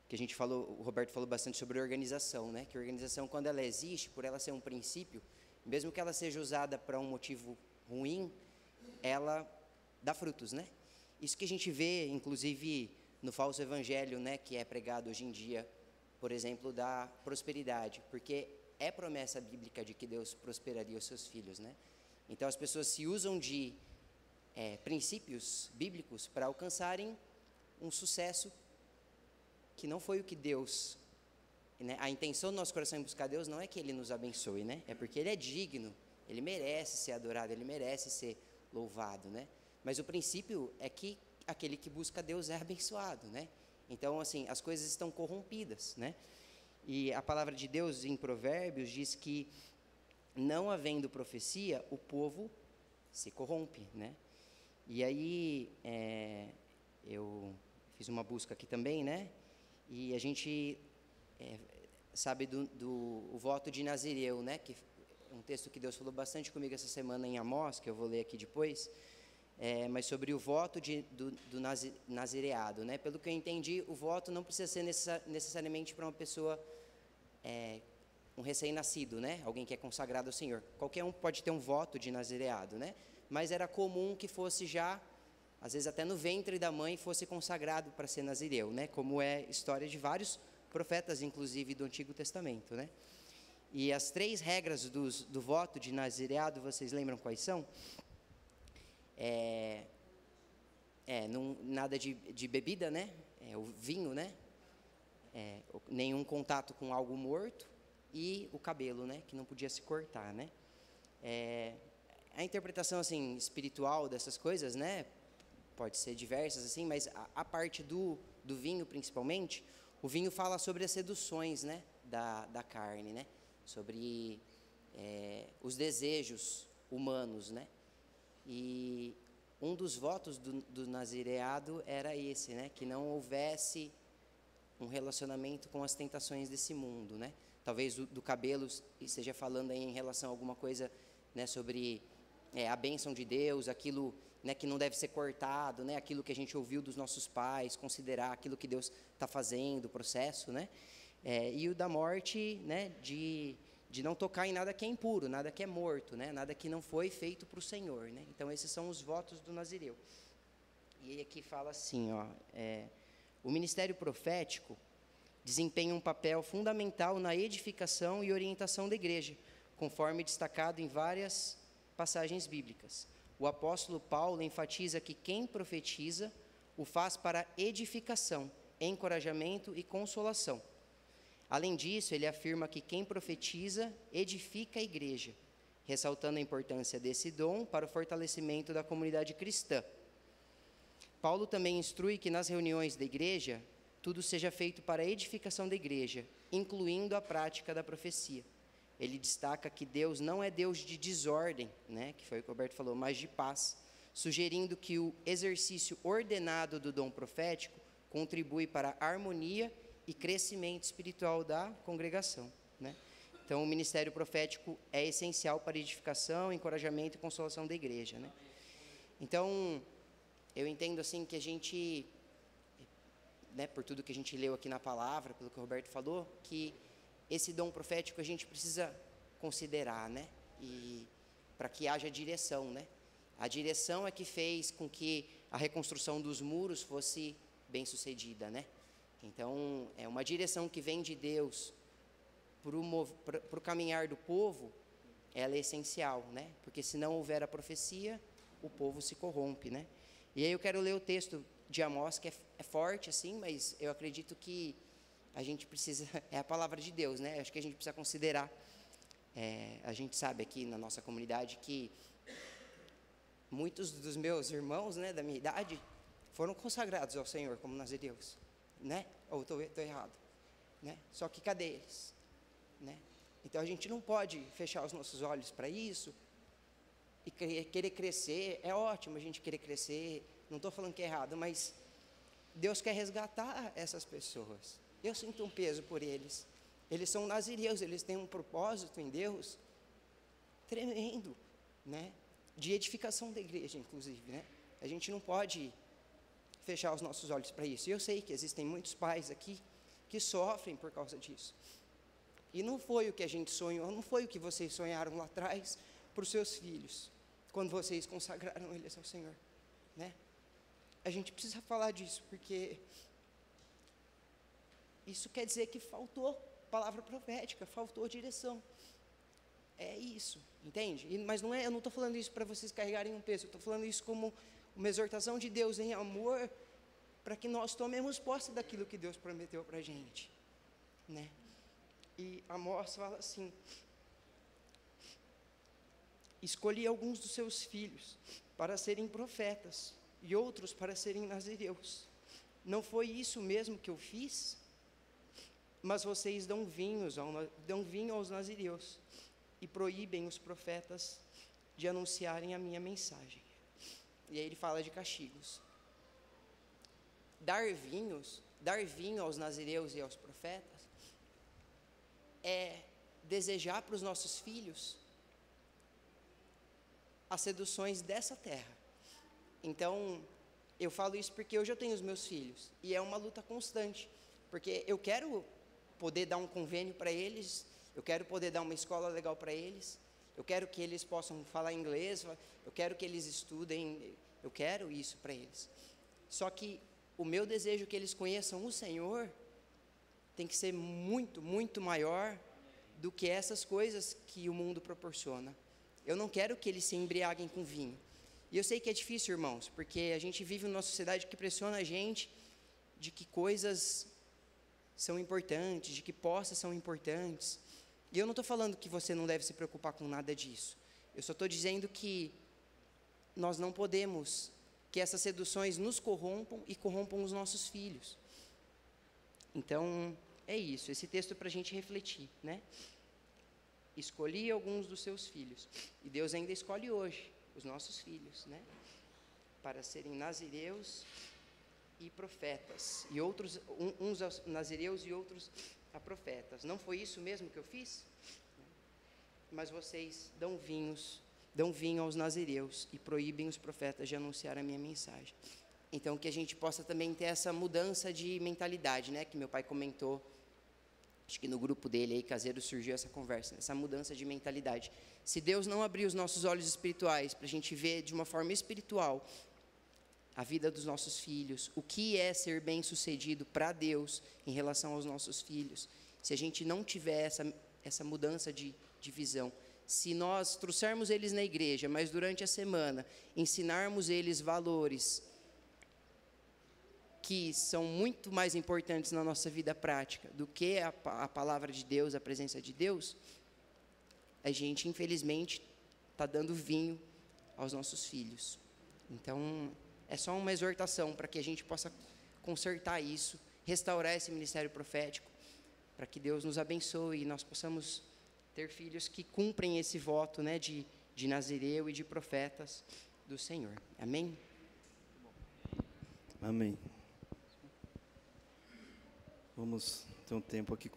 que a gente falou, o Roberto falou bastante sobre organização, né? Que a organização, quando ela existe, por ela ser um princípio, mesmo que ela seja usada para um motivo ruim, ela dá frutos, né? Isso que a gente vê, inclusive, no falso evangelho, né? Que é pregado hoje em dia, por exemplo, da prosperidade, porque é promessa bíblica de que Deus prosperaria os seus filhos, né? Então, as pessoas se usam de princípios bíblicos para alcançarem um sucesso que não foi o que Deus, né? A intenção do nosso coração em buscar Deus não é que Ele nos abençoe, né? É porque Ele é digno, Ele merece ser adorado, Ele merece ser louvado, né? Mas o princípio é que aquele que busca Deus é abençoado, né? Então, assim, as coisas estão corrompidas, né? E a palavra de Deus em Provérbios diz que, não havendo profecia, o povo se corrompe, né? E aí, eu fiz uma busca aqui também, né? E a gente sabe do voto de Nazireu, né? Que é um texto que Deus falou bastante comigo essa semana em Amós, que eu vou ler aqui depois, mas sobre o voto do nazireado, né? Pelo que eu entendi, o voto não precisa ser necessariamente para uma pessoa, um recém-nascido, né? Alguém que é consagrado ao Senhor. Qualquer um pode ter um voto de nazireado, né? mas era comum que fosse já, às vezes até no ventre da mãe, fosse consagrado para ser nazireu, né? Como é história de vários profetas, inclusive do Antigo Testamento, né? E as 3 regras do voto de nazireado, vocês lembram quais são? Nada de bebida, né? O vinho, né? Nenhum contato com algo morto, e o cabelo, né? Que não podia se cortar, né? A interpretação assim espiritual dessas coisas, né? Pode ser diversas assim, mas a parte do vinho principalmente, o vinho fala sobre as seduções, né? Da carne, né? Sobre os desejos humanos, né? E um dos votos do nazireado era esse, né? Que não houvesse um relacionamento com as tentações desse mundo, né? Talvez do cabelo esteja falando aí em relação a alguma coisa, né? Sobre a bênção de Deus, aquilo, né? Que não deve ser cortado, né? Aquilo que a gente ouviu dos nossos pais, considerar aquilo que Deus está fazendo, o processo, né? E o da morte, né, de não tocar em nada que é impuro, nada que é morto, né, nada que não foi feito para o Senhor, né? Então esses são os votos do nazireu. E aqui fala assim, ó, o ministério profético desempenha um papel fundamental na edificação e orientação da igreja, conforme destacado em várias passagens bíblicas. O apóstolo Paulo enfatiza que quem profetiza o faz para edificação, encorajamento e consolação. Além disso, ele afirma que quem profetiza edifica a igreja, ressaltando a importância desse dom para o fortalecimento da comunidade cristã. Paulo também instrui que nas reuniões da igreja, tudo seja feito para a edificação da igreja, incluindo a prática da profecia. Ele destaca que Deus não é Deus de desordem, né, que foi o que o Roberto falou, mas de paz, sugerindo que o exercício ordenado do dom profético contribui para a harmonia e crescimento espiritual da congregação, né? Então, o ministério profético é essencial para a edificação, encorajamento e consolação da igreja, né? Então, eu entendo assim que a gente, né, por tudo que a gente leu aqui na palavra, pelo que o Roberto falou, que esse dom profético a gente precisa considerar, né? E para que haja direção, né? A direção é que fez com que a reconstrução dos muros fosse bem sucedida, né? Então, é uma direção que vem de Deus para o caminhar do povo, ela é essencial, né? Porque se não houver a profecia, o povo se corrompe, né? E aí eu quero ler o texto de Amós, que é forte, assim, mas eu acredito que a gente precisa, é a palavra de Deus, né? Acho que a gente precisa considerar, a gente sabe aqui na nossa comunidade que muitos dos meus irmãos, né, da minha idade, foram consagrados ao Senhor como nazireus, né? Ou estou errado, né? Só que cadê eles, né? Então a gente não pode fechar os nossos olhos para isso e querer crescer. É ótimo a gente querer crescer, não estou falando que é errado, mas Deus quer resgatar essas pessoas. Eu sinto um peso por eles. Eles são nazireus, eles têm um propósito em Deus tremendo, né? De edificação da igreja, inclusive, né? A gente não pode fechar os nossos olhos para isso. E eu sei que existem muitos pais aqui que sofrem por causa disso. E não foi o que a gente sonhou, não foi o que vocês sonharam lá atrás para os seus filhos, quando vocês consagraram eles ao Senhor, né? A gente precisa falar disso, porque isso quer dizer que faltou palavra profética, faltou direção. É isso, entende? Mas não é, eu não estou falando isso para vocês carregarem um peso, eu estou falando isso como uma exortação de Deus em amor, para que nós tomemos posse daquilo que Deus prometeu para a gente, né? E Amós fala assim: escolhi alguns dos seus filhos para serem profetas e outros para serem nazireus. Não foi isso mesmo que eu fiz? Mas vocês dão vinho aos nazireus e proíbem os profetas de anunciarem a minha mensagem. E aí ele fala de castigos. Dar vinho aos nazireus e aos profetas é desejar para os nossos filhos as seduções dessa terra. Então, eu falo isso porque hoje eu tenho os meus filhos, e é uma luta constante, porque eu quero poder dar um convênio para eles, eu quero poder dar uma escola legal para eles, Eu quero que eles possam falar inglês, eu quero que eles estudem, eu quero isso para eles. Só que o meu desejo que eles conheçam o Senhor tem que ser muito, muito maior do que essas coisas que o mundo proporciona. Eu não quero que eles se embriaguem com vinho. E eu sei que é difícil, irmãos, porque a gente vive numa sociedade que pressiona a gente de que coisas são importantes, de que posses são importantes. E eu não estou falando que você não deve se preocupar com nada disso. Eu só estou dizendo que nós não podemos que essas seduções nos corrompam e corrompam os nossos filhos. Então, é isso, esse texto é para a gente refletir, né? Escolhi alguns dos seus filhos, e Deus ainda escolhe hoje os nossos filhos, né? Para serem nazireus e profetas, e outros, uns aos nazireus e outros a profetas. Não foi isso mesmo que eu fiz? Mas vocês dão vinho aos nazireus e proíbem os profetas de anunciar a minha mensagem. Então, que a gente possa também ter essa mudança de mentalidade, né? Que meu pai comentou, acho que no grupo dele aí, caseiro, surgiu essa conversa, essa mudança de mentalidade. Se Deus não abrir os nossos olhos espirituais para a gente ver de uma forma espiritual a vida dos nossos filhos, o que é ser bem-sucedido para Deus em relação aos nossos filhos, se a gente não tiver essa mudança de visão, se nós trouxermos eles na igreja, mas durante a semana ensinarmos eles valores que são muito mais importantes na nossa vida prática do que a palavra de Deus, a presença de Deus, a gente, infelizmente, está dando vinho aos nossos filhos. Então, é só uma exortação para que a gente possa consertar isso, restaurar esse ministério profético, para que Deus nos abençoe e nós possamos ter filhos que cumprem esse voto, né, de nazireu e de profetas do Senhor. Amém? Amém. Vamos ter um tempo aqui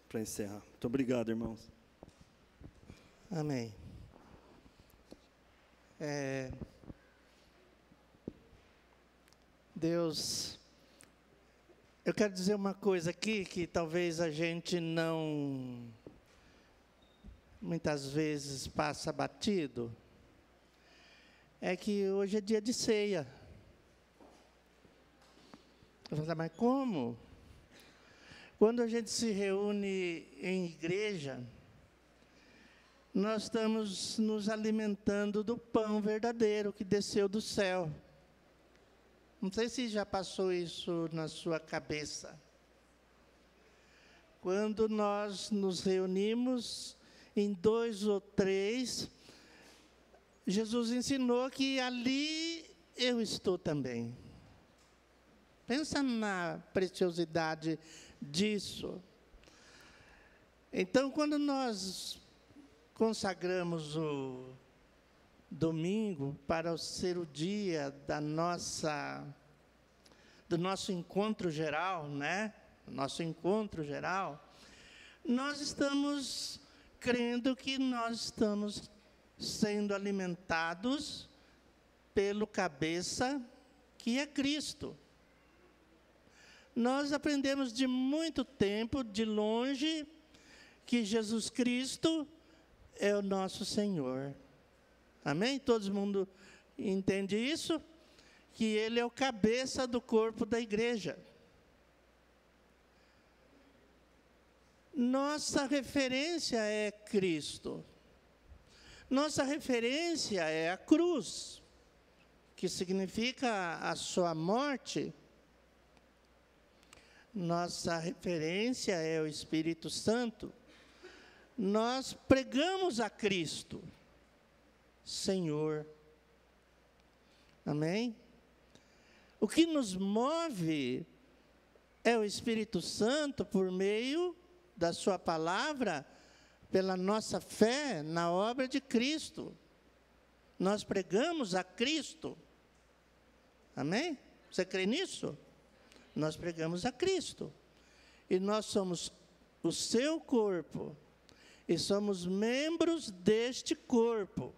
para encerrar. Muito obrigado, irmãos. Amém. Deus, eu quero dizer uma coisa aqui que talvez a gente não, muitas vezes passa batido, é que hoje é dia de ceia. Eu vou falar, mas como? Quando a gente se reúne em igreja, nós estamos nos alimentando do pão verdadeiro que desceu do céu. Não sei se já passou isso na sua cabeça. Quando nós nos reunimos em 2 ou 3, Jesus ensinou que ali eu estou também. Pensa na preciosidade disso. Então, quando nós consagramos o domingo para ser o dia do nosso encontro geral, né? Nosso encontro geral, nós estamos crendo que nós estamos sendo alimentados pelo cabeça que é Cristo. Nós aprendemos de muito tempo, de longe, que Jesus Cristo é o nosso Senhor. Amém? Todo mundo entende isso? Que Ele é o cabeça do corpo da igreja. Nossa referência é Cristo. Nossa referência é a cruz, que significa a sua morte. Nossa referência é o Espírito Santo. Nós pregamos a Cristo, Senhor. Amém? O que nos move é o Espírito Santo por meio da sua palavra, pela nossa fé na obra de Cristo. Nós pregamos a Cristo. Amém? Você crê nisso? Nós pregamos a Cristo. E nós somos o seu corpo. E somos membros deste corpo.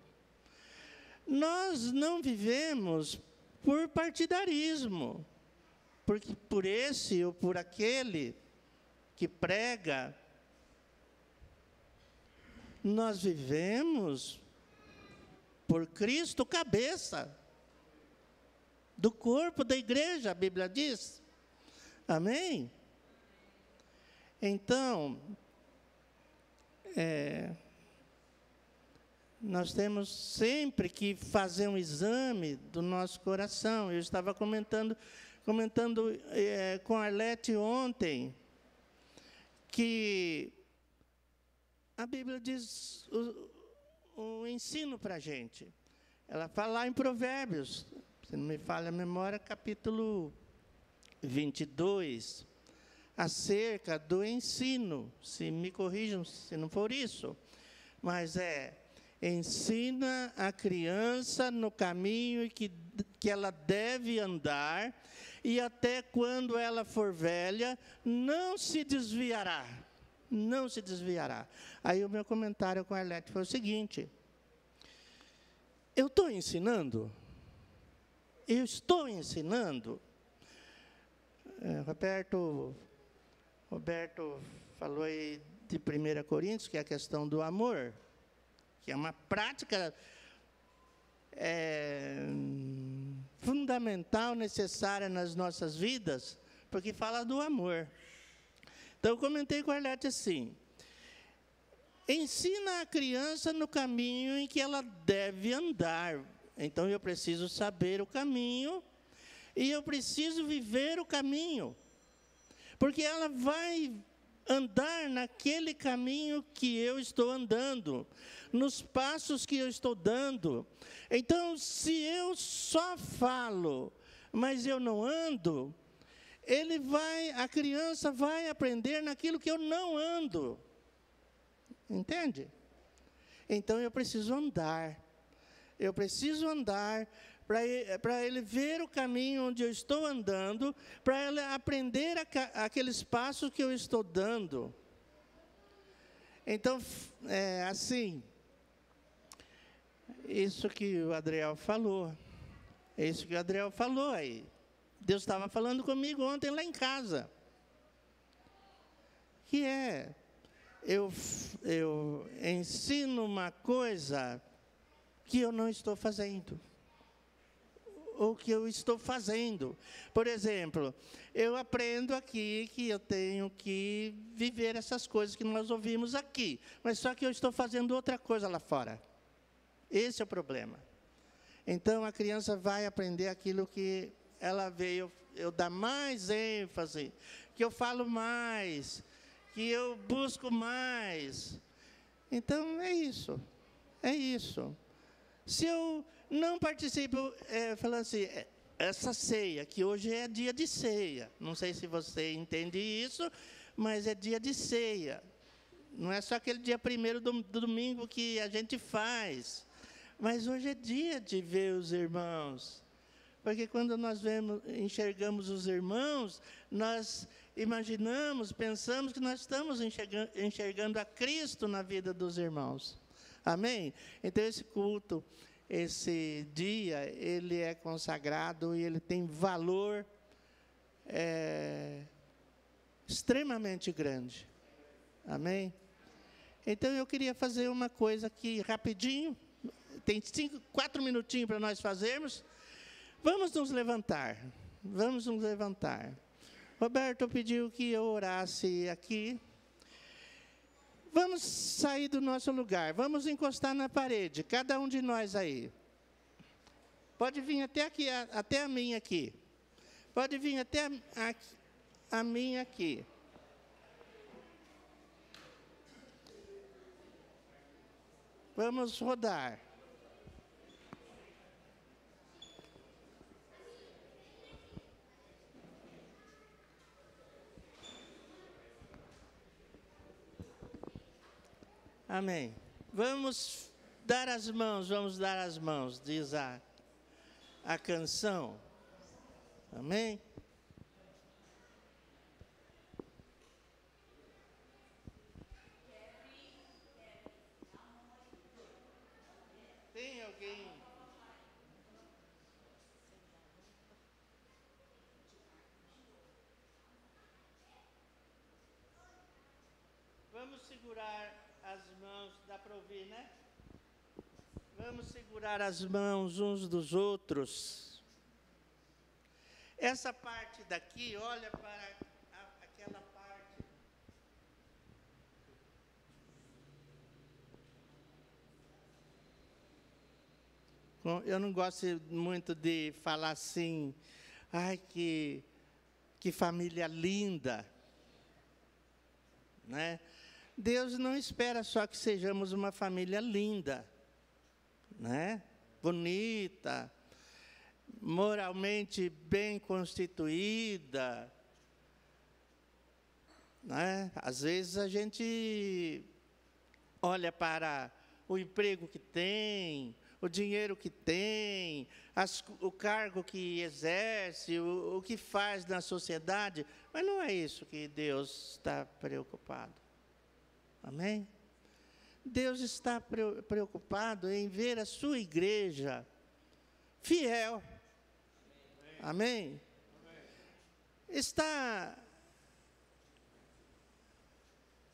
Nós não vivemos por partidarismo, por esse ou por aquele que prega. nós vivemos por Cristo, cabeça do corpo da igreja, a Bíblia diz. Amém? Então, nós temos sempre que fazer um exame do nosso coração. Eu estava comentando com a Arlete ontem, que a Bíblia diz o ensino para a gente. Ela fala lá em Provérbios, se não me falha a memória, capítulo 22, acerca do ensino. Se me corrijam se não for isso, mas ensina a criança no caminho que ela deve andar, e até quando ela for velha, não se desviará. Não se desviará. Aí o meu comentário com a Arlete foi o seguinte: eu estou ensinando? Eu estou ensinando? Roberto falou aí de 1 Coríntios, que é a questão do amor, que é uma prática fundamental, necessária nas nossas vidas, porque fala do amor. Então, eu comentei com a Arlete assim: ensina a criança no caminho em que ela deve andar. Então, eu preciso saber o caminho e eu preciso viver o caminho, porque ela vai andar naquele caminho que eu estou andando, nos passos que eu estou dando. Então, se eu só falo, mas eu não ando, a criança vai aprender naquilo que eu não ando. Entende? Então, eu preciso andar. Eu preciso andar para ele ver o caminho onde eu estou andando, para ele aprender aqueles passos que eu estou dando. Então, assim, isso que o Adriel falou aí. Deus estava falando comigo ontem lá em casa. Que eu ensino uma coisa que eu não estou fazendo, ou que eu estou fazendo. Por exemplo, eu aprendo aqui que eu tenho que viver essas coisas que nós ouvimos aqui, mas só que eu estou fazendo outra coisa lá fora. Esse é o problema. Então, a criança vai aprender aquilo que ela veio, eu dar mais ênfase, que eu falo mais, que eu busco mais. Então, é isso. Se eu não participo, falando assim, essa ceia, que hoje é dia de ceia, não sei se você entende isso, mas é dia de ceia. Não é só aquele dia primeiro do domingo que a gente faz, mas hoje é dia de ver os irmãos. Porque quando nós enxergamos os irmãos, nós imaginamos, pensamos que nós estamos enxergando a Cristo na vida dos irmãos. Amém? Então, esse culto, esse dia, ele é consagrado e ele tem valor extremamente grande. Amém? Então, eu queria fazer uma coisa aqui rapidinho. Tem 4 minutinhos para nós fazermos. Vamos nos levantar. Roberto pediu que eu orasse aqui. Vamos sair do nosso lugar. Vamos encostar na parede. Cada um de nós aí. Pode vir até aqui, até a minha aqui. Pode vir até a minha aqui. Vamos rodar. Amém. Vamos dar as mãos, diz a canção. Amém? Tem alguém? Vamos segurar as mãos, dá para ouvir, né? Vamos segurar as mãos uns dos outros. Essa parte daqui, olha para aquela parte. Eu não gosto muito de falar assim, ai, que família linda, né? Deus não espera só que sejamos uma família linda, né? Bonita, moralmente bem constituída, né? Às vezes a gente olha para o emprego que tem, o dinheiro que tem, o cargo que exerce, o que faz na sociedade, mas não é isso que Deus está preocupado. Amém? Deus está preocupado em ver a sua igreja fiel. Amém?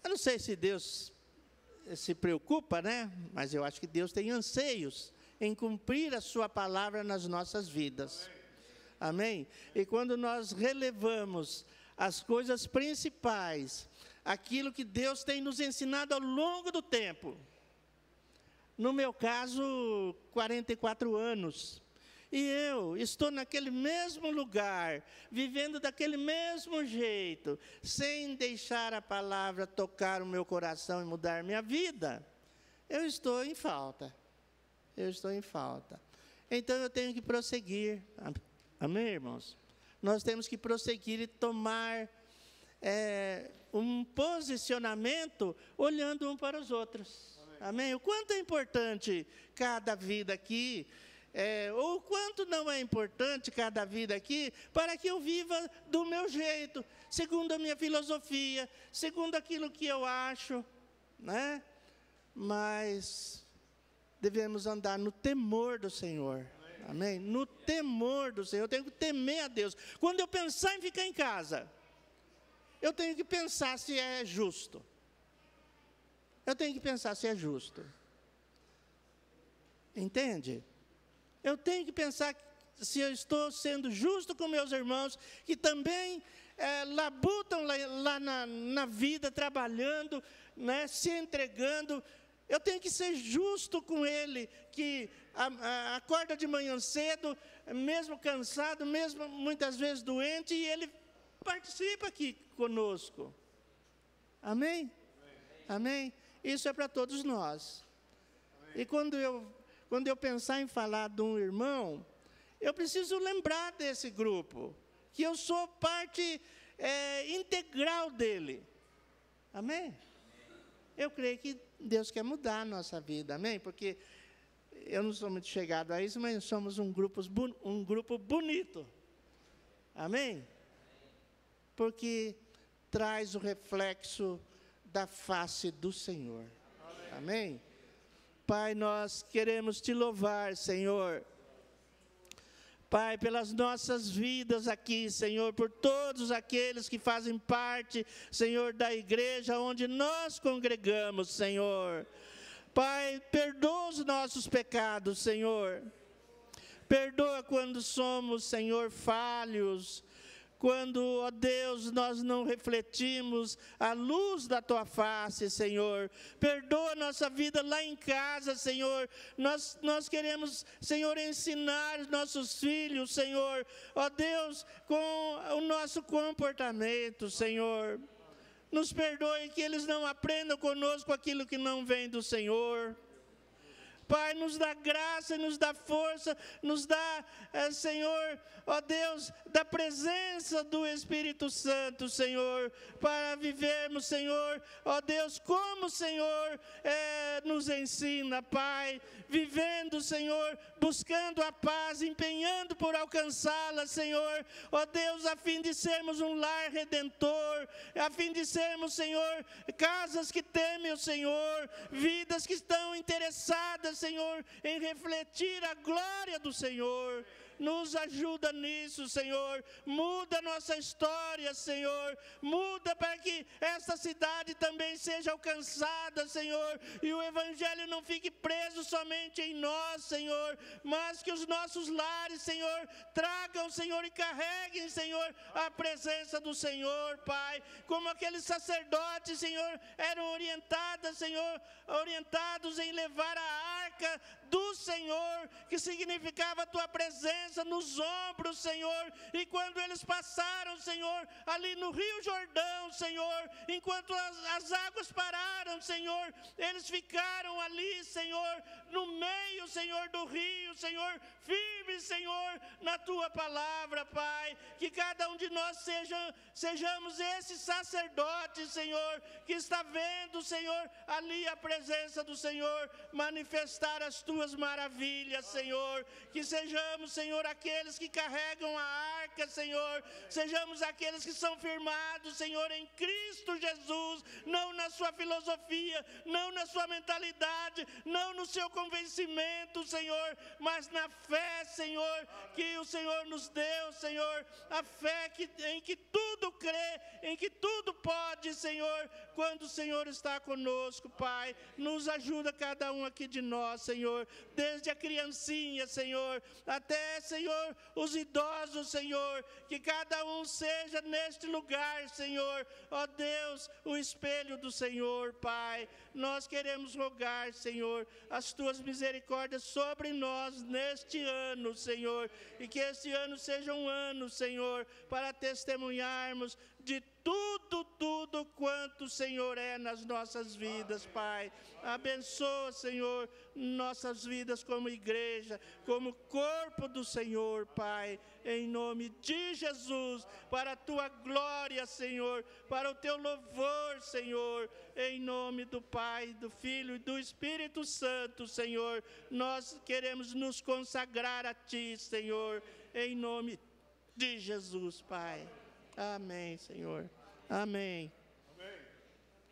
Eu não sei se Deus se preocupa, né? Mas eu acho que Deus tem anseios em cumprir a sua palavra nas nossas vidas. Amém? E quando nós relevamos as coisas principais, aquilo que Deus tem nos ensinado ao longo do tempo. No meu caso, 44 anos. E eu estou naquele mesmo lugar, vivendo daquele mesmo jeito, sem deixar a palavra tocar o meu coração e mudar minha vida. Eu estou em falta. Eu estou em falta. Então eu tenho que prosseguir. Amém, irmãos? Nós temos que prosseguir e tomar um posicionamento olhando um para os outros. Amém? O quanto é importante cada vida aqui, ou o quanto não é importante cada vida aqui, para que eu viva do meu jeito, segundo a minha filosofia, segundo aquilo que eu acho, né? Mas devemos andar no temor do Senhor. Amém? No temor do Senhor. Eu tenho que temer a Deus. Quando eu pensar em ficar em casa, eu tenho que pensar se é justo. Eu tenho que pensar se é justo. Entende? Eu tenho que pensar se eu estou sendo justo com meus irmãos, que também labutam lá na vida, trabalhando, né, se entregando. Eu tenho que ser justo com ele, que acorda de manhã cedo, mesmo cansado, mesmo muitas vezes doente, e ele participa aqui conosco. Amém? Amém? Isso é para todos nós. Amém. E quando eu pensar em falar de um irmão, eu preciso lembrar desse grupo, que eu sou parte integral dele. Amém? Eu creio que Deus quer mudar a nossa vida, amém? Porque eu não sou muito chegado a isso, mas somos um grupo bonito. Amém? Porque traz o reflexo da face do Senhor. Amém? Pai, nós queremos te louvar, Senhor. Pai, pelas nossas vidas aqui, Senhor, por todos aqueles que fazem parte, Senhor, da igreja onde nós congregamos, Senhor. Pai, perdoa os nossos pecados, Senhor. Perdoa quando somos, Senhor, falhos. Quando, ó Deus, nós não refletimos a luz da Tua face, Senhor. Perdoa a nossa vida lá em casa, Senhor. Nós queremos, Senhor, ensinar os nossos filhos, Senhor, ó Deus, com o nosso comportamento, Senhor. Nos perdoe que eles não aprendam conosco aquilo que não vem do Senhor. Pai, nos dá graça, nos dá força, nos dá, Senhor, ó Deus, da presença do Espírito Santo, Senhor, para vivermos, Senhor, ó Deus, como o Senhor nos ensina, Pai, vivendo, Senhor, buscando a paz, empenhando por alcançá-la, Senhor, ó Deus, a fim de sermos um lar redentor, a fim de sermos, Senhor, casas que temem o Senhor, vidas que estão interessadas, Senhor, em refletir a glória do Senhor. Nos ajuda nisso, Senhor. Muda a nossa história, Senhor. Muda para que essa cidade também seja alcançada, Senhor. E o Evangelho não fique preso somente em nós, Senhor. Mas que os nossos lares, Senhor, tragam, Senhor, e carreguem, Senhor, a presença do Senhor, Pai. Como aqueles sacerdotes, Senhor, eram orientados em levar a arca do Senhor, que significava a tua presença nos ombros, Senhor. E quando eles passaram, Senhor, ali no Rio Jordão, Senhor, enquanto as águas pararam, Senhor, eles ficaram ali, Senhor, no meio, Senhor, do rio, Senhor, firmes, Senhor, na tua palavra, Pai. Que cada um de nós sejamos esse sacerdote, Senhor, que está vendo, Senhor, ali a presença do Senhor, manifestar as tuas maravilhas, Senhor. Que sejamos, Senhor, aqueles que carregam a arca, Senhor. Sejamos aqueles que são firmados, Senhor, em Cristo Jesus, não na sua filosofia, não na sua mentalidade, não no seu convencimento, Senhor, mas na fé, Senhor, que o Senhor nos deu, Senhor, a fé em que tudo crê, em que tudo pode, Senhor, quando o Senhor está conosco, Pai. Nos ajuda cada um aqui de nós, Senhor, desde a criancinha, Senhor, até, Senhor, os idosos, Senhor, que cada um seja neste lugar, Senhor, ó Deus, o espelho do Senhor, Pai. Nós queremos rogar, Senhor, as tuas misericórdias sobre nós neste ano, Senhor, e que este ano seja um ano, Senhor, para testemunharmos de tudo quanto o Senhor é nas nossas vidas, Pai. Abençoa, Senhor, nossas vidas como igreja, como corpo do Senhor, Pai, em nome de Jesus, para a tua glória, Senhor, para o teu louvor, Senhor, em nome do Pai, do Filho e do Espírito Santo, Senhor. Nós queremos nos consagrar a ti, Senhor, em nome de Jesus, Pai. Amém, Senhor. Amém.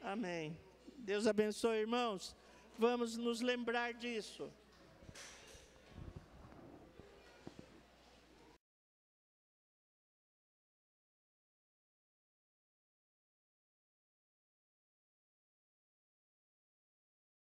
Amém. Deus abençoe, irmãos. Vamos nos lembrar disso.